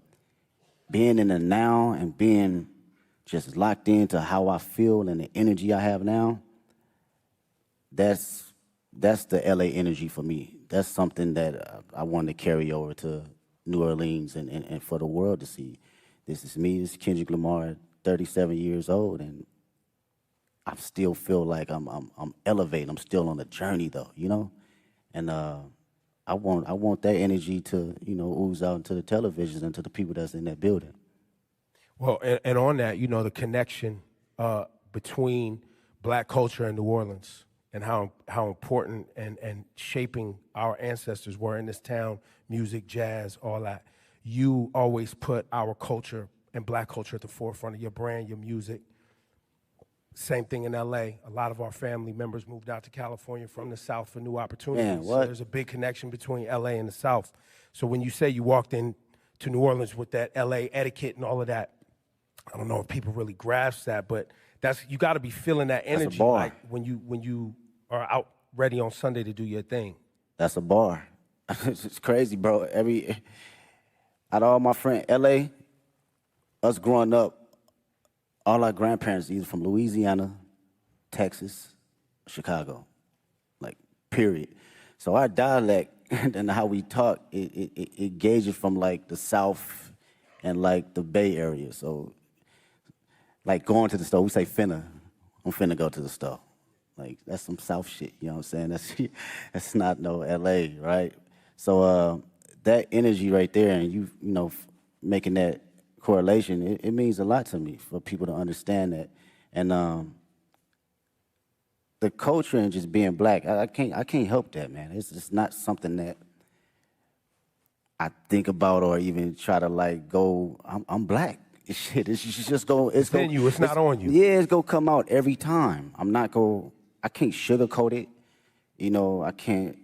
Speaker 12: being in the now and being just locked into how I feel and the energy I have now, that's the LA energy for me. That's something that I want to carry over to New Orleans and for the world to see. This is me, this is Kendrick Lamar, 37 years old, and I still feel like I'm elevating. I'm still on the journey though, you know? And I want that energy to, you know, ooze out into the televisions and to the people that's in that building.
Speaker 4: Well, and on that, you know, the connection between black culture and New Orleans and how important and shaping our ancestors were in this town, music, jazz, all that. You always put our culture and black culture at the forefront of your brand, your music. Same thing in LA. A lot of our family members moved out to California from the South for new opportunities.
Speaker 12: Man,
Speaker 4: so there's a big connection between LA and the South. So when you say you walked in to New Orleans with that LA etiquette and all of that, I don't know if people really grasp that, but you got to be feeling that
Speaker 12: That's a
Speaker 4: energy,
Speaker 12: bar.
Speaker 4: like when you are out ready on Sunday to do your thing.
Speaker 12: That's a bar. It's crazy, bro. Out of all my friends, LA, us growing up, all our grandparents either from Louisiana, Texas, Chicago, like, period. So our dialect and how we talk, it gauges from like the South and like the Bay Area. So like going to the store, we say finna. I'm finna go to the store. Like, that's some South shit, you know what I'm saying? That's not no LA, right? So that energy right there, and you know, making that correlation, it means a lot to me for people to understand that. And the culture and just being black, I can't help that, man. It's just not something that I think about or even try to like go. I'm black. Shit, it's just go.
Speaker 4: It's in you. It's not on you.
Speaker 12: Yeah, it's gonna come out every time. I can't sugarcoat it. You know, I can't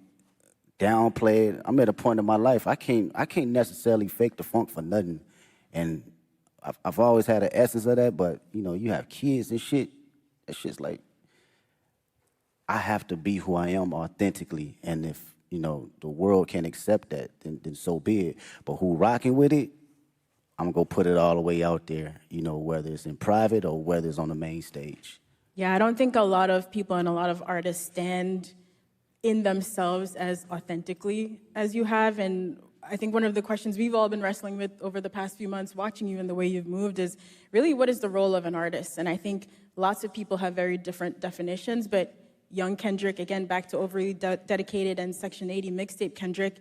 Speaker 12: downplay it. I'm at a point in my life I can't necessarily fake the funk for nothing. And I've always had an essence of that. But you know, you have kids and shit. That shit's like, I have to be who I am authentically, and if, you know, the world can't accept that, then so be it. But who rocking with it, I'm gonna put it all the way out there, you know, whether it's in private or whether it's on the main stage.
Speaker 2: Yeah, I don't think a lot of people and a lot of artists stand in themselves as authentically as you have. And I think one of the questions we've all been wrestling with over the past few months, watching you and the way you've moved, is really, what is the role of an artist? And I think lots of people have very different definitions, but young Kendrick, again, back to overly dedicated and Section 80 mixtape Kendrick,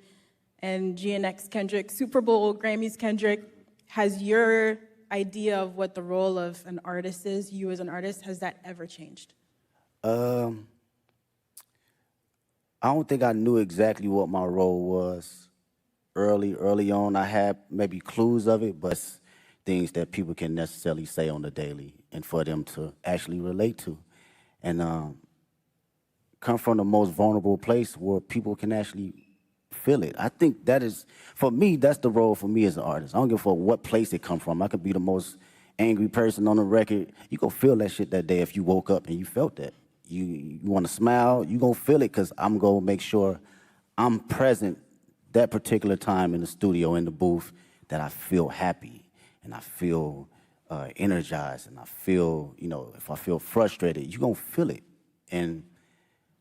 Speaker 2: and GNX Kendrick, Super Bowl, Grammys Kendrick, has your idea of what the role of an artist is, you as an artist, has that ever changed?
Speaker 12: I don't think I knew exactly what my role was early on. I had maybe clues of it, but things that people can necessarily say on the daily and for them to actually relate to. And come from the most vulnerable place where people can actually feel it. I think that is, for me, that's the role for me as an artist. I don't give a fuck what place it come from. I could be the most angry person on the record. You gonna feel that shit that day if you woke up and you felt that. You wanna smile, you gonna feel it, because I'm gonna make sure I'm present that particular time in the studio, in the booth, that I feel happy and I feel energized and I feel, you know, if I feel frustrated, you gonna feel it. And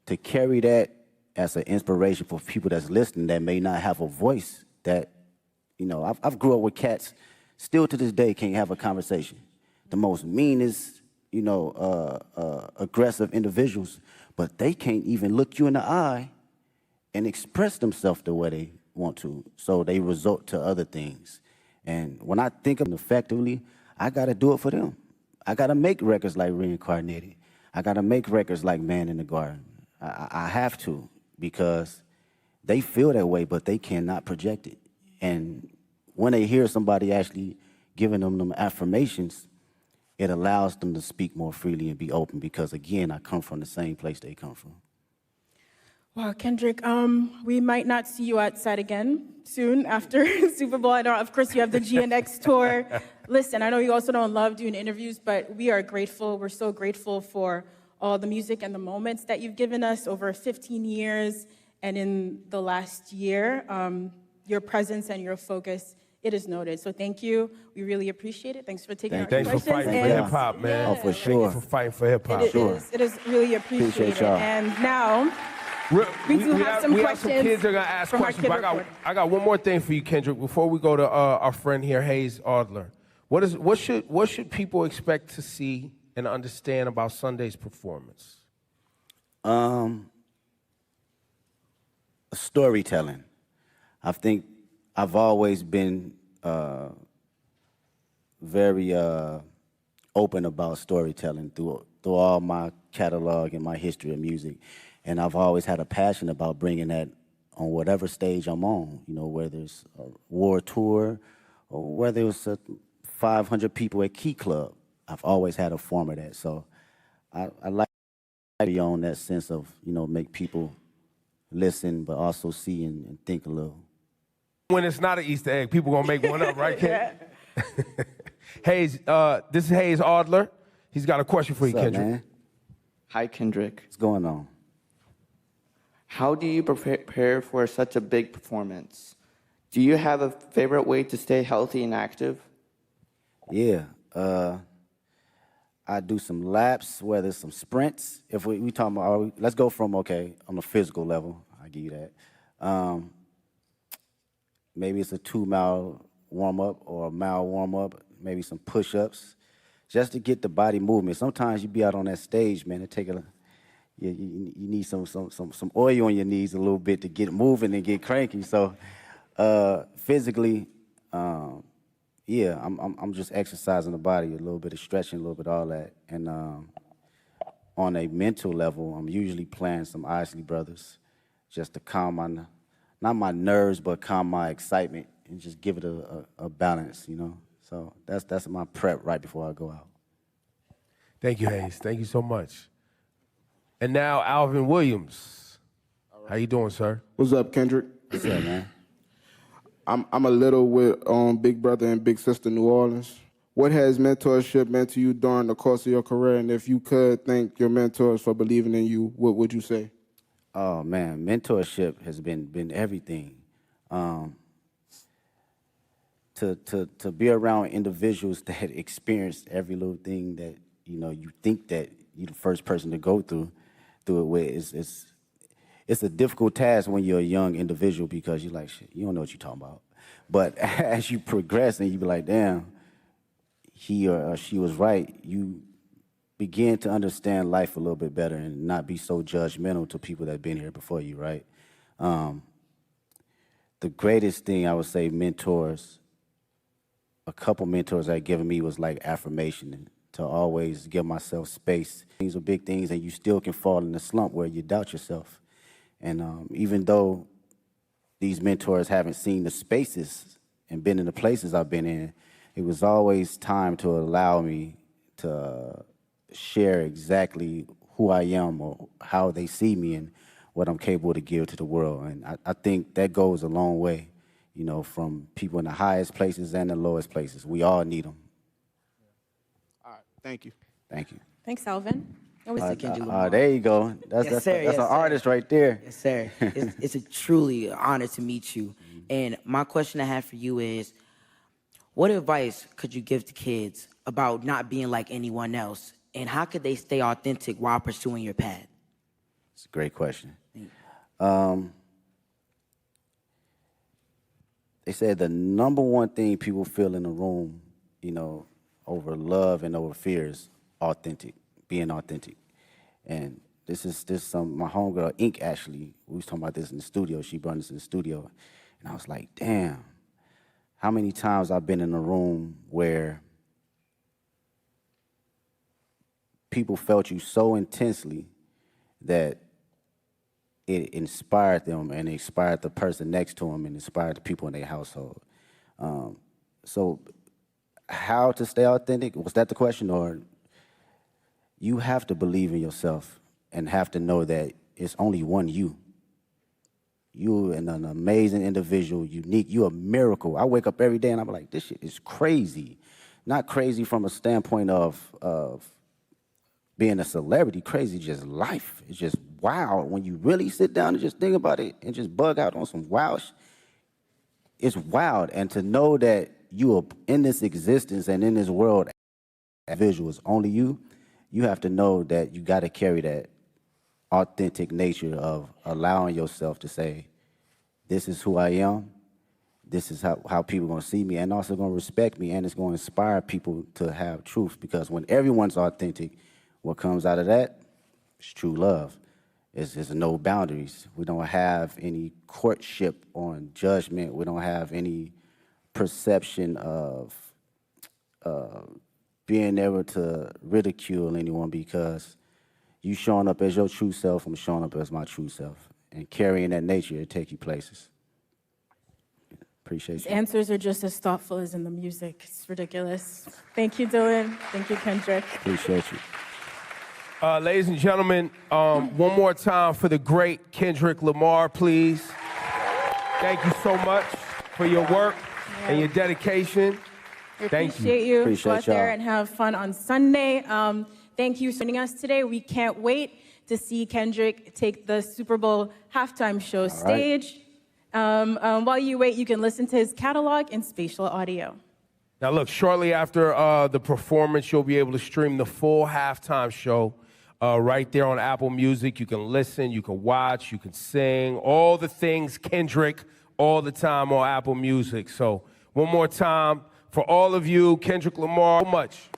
Speaker 12: to carry that as an inspiration for people that's listening that may not have a voice, that, you know, I've grew up with cats, still to this day can't have a conversation. The most meanest, you know, aggressive individuals, but they can't even look you in the eye and express themselves the way they want to. So they resort to other things. And when I think of them effectively, I gotta do it for them. I gotta make records like Reincarnated. I gotta make records like Man in the Garden. I have to, because they feel that way, but they cannot project it. And when they hear somebody actually giving them affirmations, it allows them to speak more freely and be open, because, again, I come from the same place they come from.
Speaker 2: Well, Kendrick, we might not see you outside again soon after Super Bowl. I know, of course, you have the GNX tour. Listen, I know you also don't love doing interviews, but we are grateful. We're so grateful for all the music and the moments that you've given us over 15 years. And in the last year, your presence and your focus, it is noted. So thank you. We really appreciate it. Thanks for taking our questions.
Speaker 4: Thanks for fighting for hip-hop, man.
Speaker 12: Oh, for sure.
Speaker 4: Thank you for fighting for hip-hop.
Speaker 2: It is really appreciated.
Speaker 12: Appreciate y'all.
Speaker 2: And now, we have some
Speaker 4: kids that are gonna ask questions. But I got one more thing for you, Kendrick. Before we go to our friend here, Hayes Adler. What should people expect to see and understand about Sunday's performance?
Speaker 12: Storytelling. I think I've always been very open about storytelling through all my catalog and my history of music. And I've always had a passion about bringing that on whatever stage I'm on, you know, whether it's a war tour or whether it's 500 people at Key Club. I've always had a form of that. So I like to be on that sense of, you know, make people listen, but also see and think a little.
Speaker 4: When it's not an Easter egg, people gonna make one up, right, Ken? Hayes, this is Hayes Adler. He's got a question for you,
Speaker 12: What's up,
Speaker 4: Kendrick.
Speaker 12: man?
Speaker 9: Hi, Kendrick.
Speaker 12: What's going on?
Speaker 9: How do you prepare for such a big performance? Do you have a favorite way to stay healthy and active?
Speaker 12: Yeah. I do some laps, whether it's some sprints. If we talking about, let's go from, okay, on the physical level, I give you that. Maybe it's a 2-mile warm-up or a mile warm-up, maybe some push-ups, just to get the body movement. Sometimes you be out on that stage, man, you need some oil on your knees a little bit to get moving and get cranky. So physically, yeah, I'm just exercising the body, a little bit of stretching, a little bit of all that. And on a mental level, I'm usually playing some Isley Brothers just to calm not my nerves, but calm my excitement and just give it a balance, you know? So that's my prep right before I go out.
Speaker 4: Thank you, Hayes. Thank you so much. And now Alvin Williams. Right. How you doing, sir?
Speaker 10: What's up, Kendrick?
Speaker 12: What's up, man?
Speaker 10: I'm a little with Big Brother and Big Sister New Orleans. What has mentorship meant to you during the course of your career? And if you could thank your mentors for believing in you, what would you say?
Speaker 12: Oh, man, mentorship has been everything. To be around individuals that had experienced every little thing that, you know, you think that you're the first person to go through it with, it's a difficult task when you're a young individual because you're like, shit, you don't know what you're talking about. But as you progress and you be like, damn, he or she was right, you begin to understand life a little bit better and not be so judgmental to people that have been here before you, right? The greatest thing I would say mentors, a couple mentors that given me was like affirmation and to always give myself space. These are big things and you still can fall in a slump where you doubt yourself. And even though these mentors haven't seen the spaces and been in the places I've been in, it was always time to allow me to share exactly who I am or how they see me and what I'm capable to give to the world. And I think that goes a long way, you know, from people in the highest places and the lowest places. We all need them.
Speaker 10: All right, thank you.
Speaker 12: Thank you.
Speaker 2: Thanks, Alvin.
Speaker 12: There you go. That's an artist right there.
Speaker 11: Yes, sir. It's a truly honor to meet you. And my question I have for you is, what advice could you give to kids about not being like anyone else? And how could they stay authentic while pursuing your path?
Speaker 12: It's a great question. They said the number one thing people feel in a room, you know, over love and over fear is being authentic. And this my homegirl, Ink, actually, we was talking about this in the studio. She brought us in the studio. And I was like, damn, how many times I've been in a room where people felt you so intensely that it inspired them and it inspired the person next to them and inspired the people in their household. So how to stay authentic? Was that the question? Or you have to believe in yourself and have to know that it's only one you. You're an amazing individual, unique. You're a miracle. I wake up every day and I'm like, this shit is crazy. Not crazy from a standpoint of being a celebrity, crazy just life. It's just wild. When you really sit down and just think about it and just bug out on some wild shit, it's wild. And to know that you are in this existence and in this world, individual is only you, you have to know that you got to carry that authentic nature of allowing yourself to say, this is who I am, this is how people are going to see me, and also going to respect me, and it's going to inspire people to have truth. Because when everyone's authentic, what comes out of that is true love. It's no boundaries. We don't have any courtship on judgment. We don't have any perception of being able to ridicule anyone, because you showing up as your true self, I'm showing up as my true self. And carrying that nature, it take you places. Appreciate
Speaker 2: His
Speaker 12: you.
Speaker 2: answers are just as thoughtful as in the music. It's ridiculous. Thank you, Dylan. Thank you, Kendrick.
Speaker 12: Appreciate you.
Speaker 4: Ladies and gentlemen, one more time for the great Kendrick Lamar, please. Thank you so much for your work and your dedication.
Speaker 2: We
Speaker 4: Thank you.
Speaker 2: appreciate you. Go
Speaker 12: Appreciate
Speaker 2: out there
Speaker 12: y'all.
Speaker 2: and have fun on Sunday. Thank you for joining us today. We can't wait to see Kendrick take the Super Bowl halftime show stage. While you wait, you can listen to his catalog in spatial audio.
Speaker 4: Now, look, shortly after the performance, you'll be able to stream the full halftime show right there on Apple Music. You can listen, you can watch, you can sing, all the things Kendrick all the time on Apple Music. So one more time, for all of you, Kendrick Lamar, so much.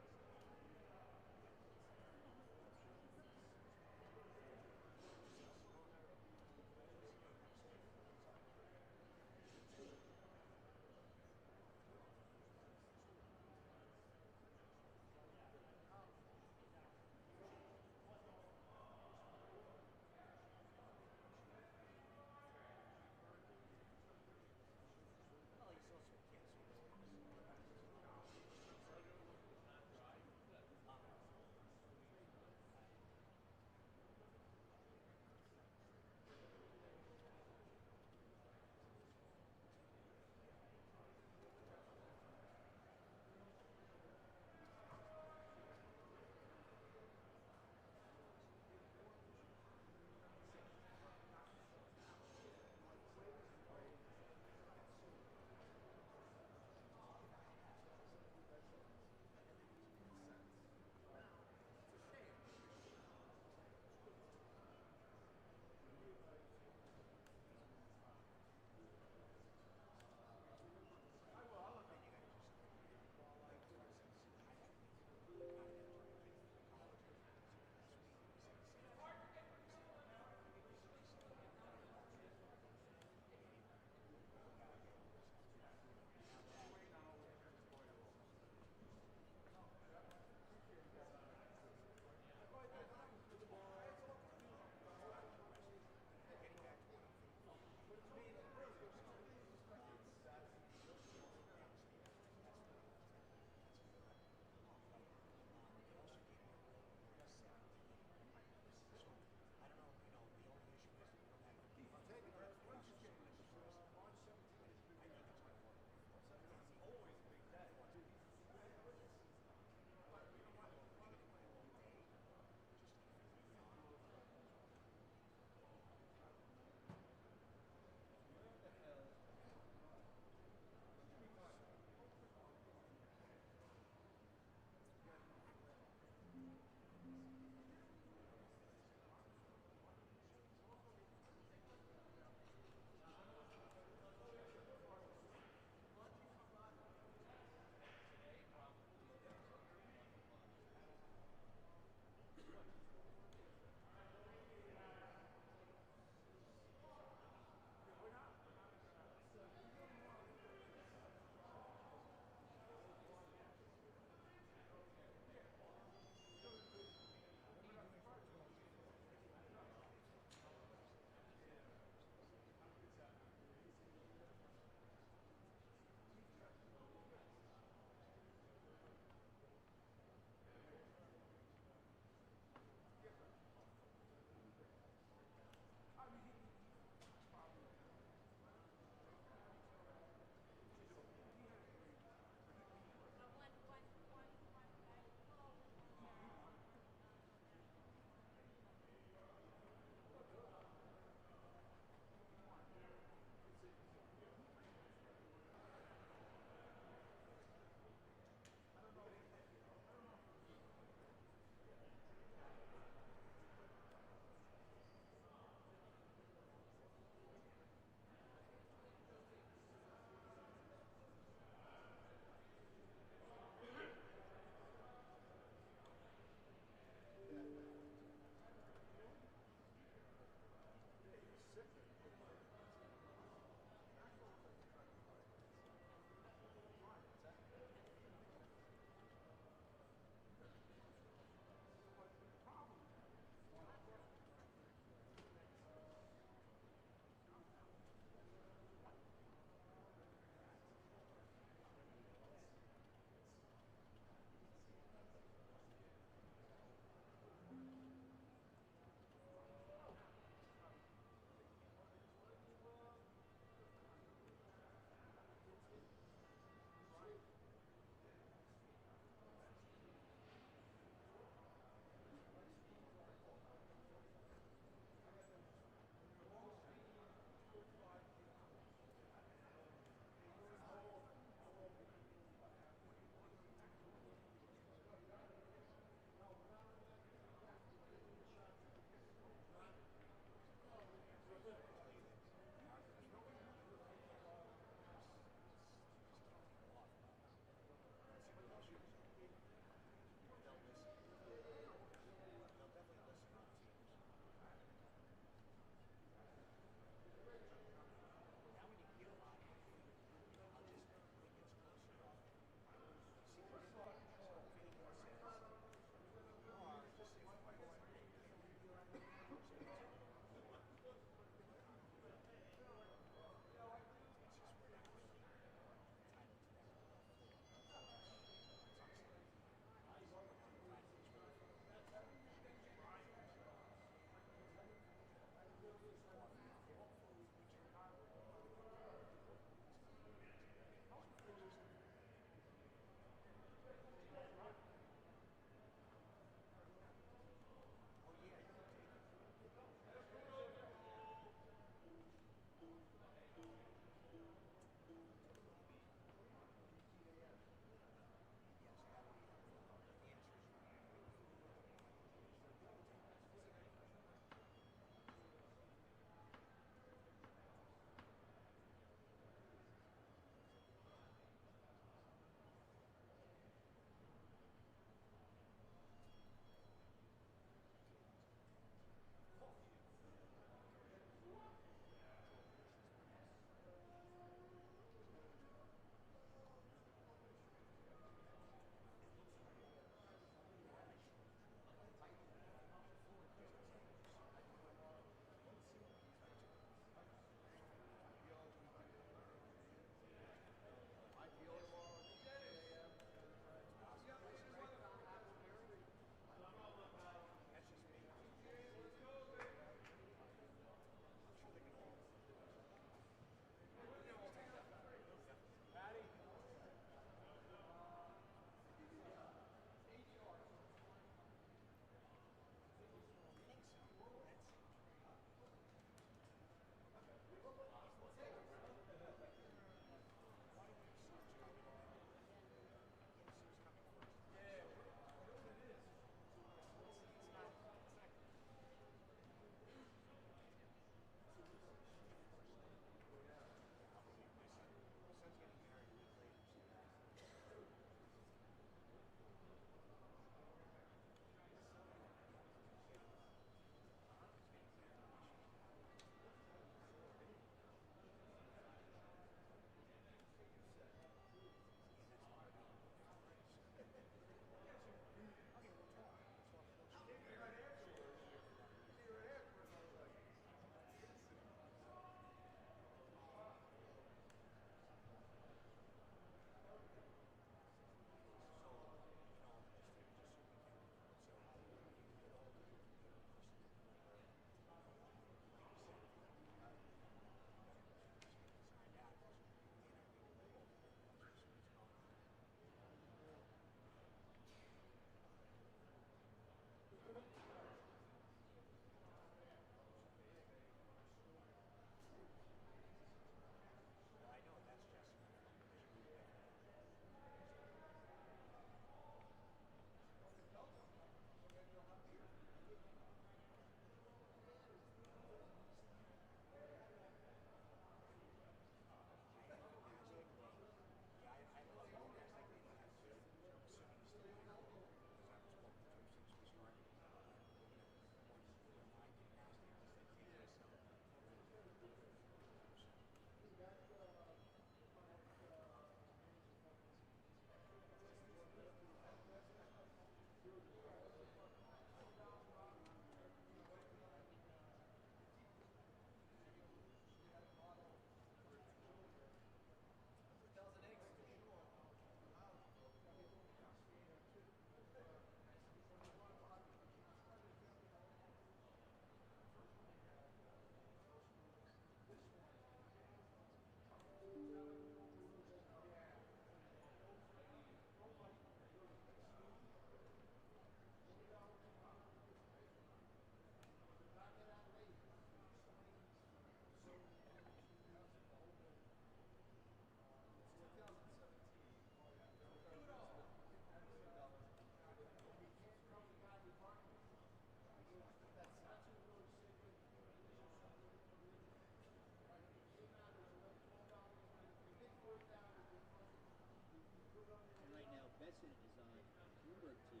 Speaker 13: Jason is on Bloomberg TV.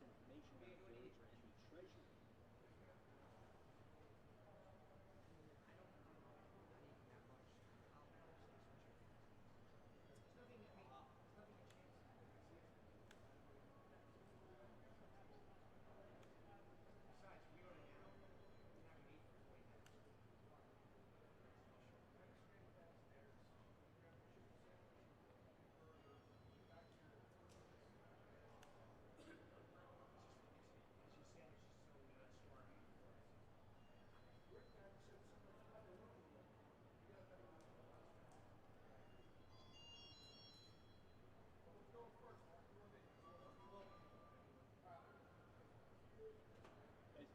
Speaker 13: Some information about Doge and the Treasury.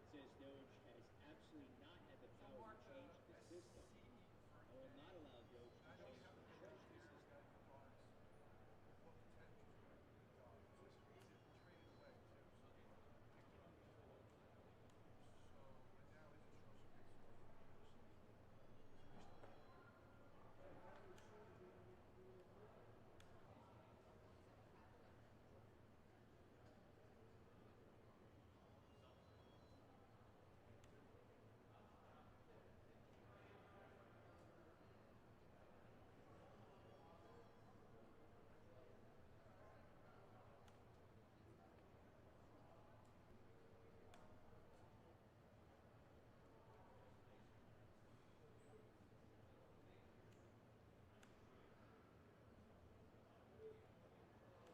Speaker 13: Says Doge has absolutely not had the power to change the system. I will not allow Doge to change the treasury system.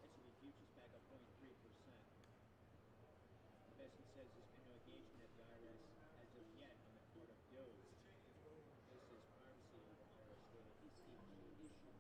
Speaker 13: S&P futures back up 0.3%. Investment says there's been no engagement at the IRS as of yet on the part of Doge. This is privacy over IRS data is a key issue.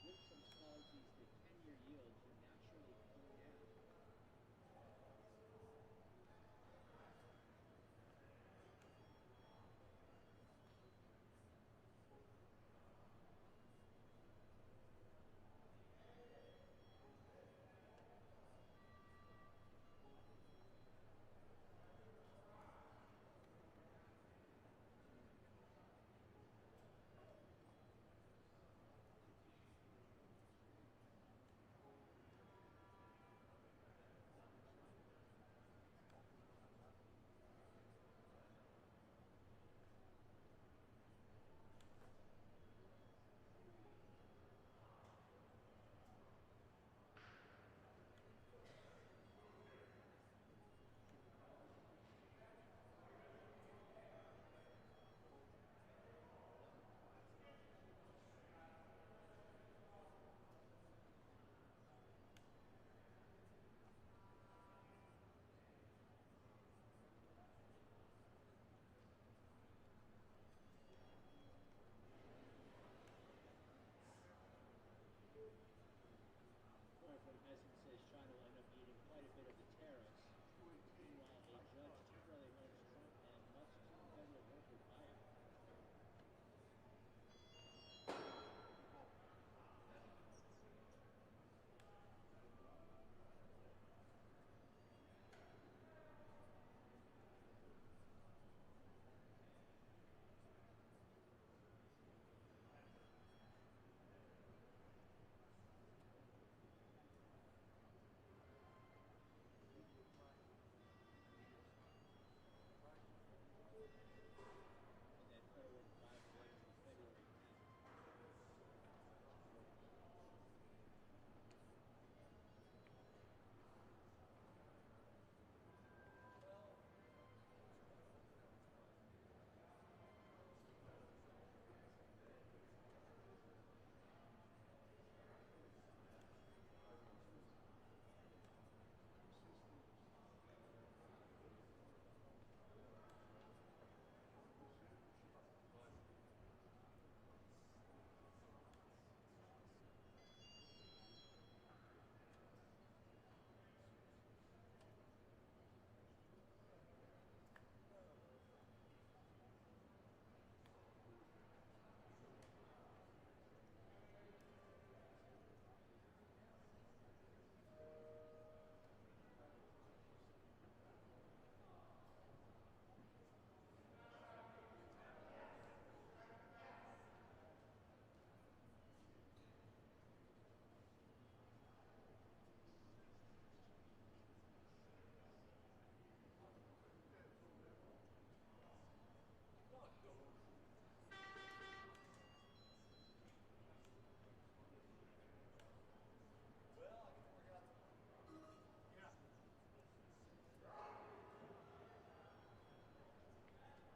Speaker 13: with some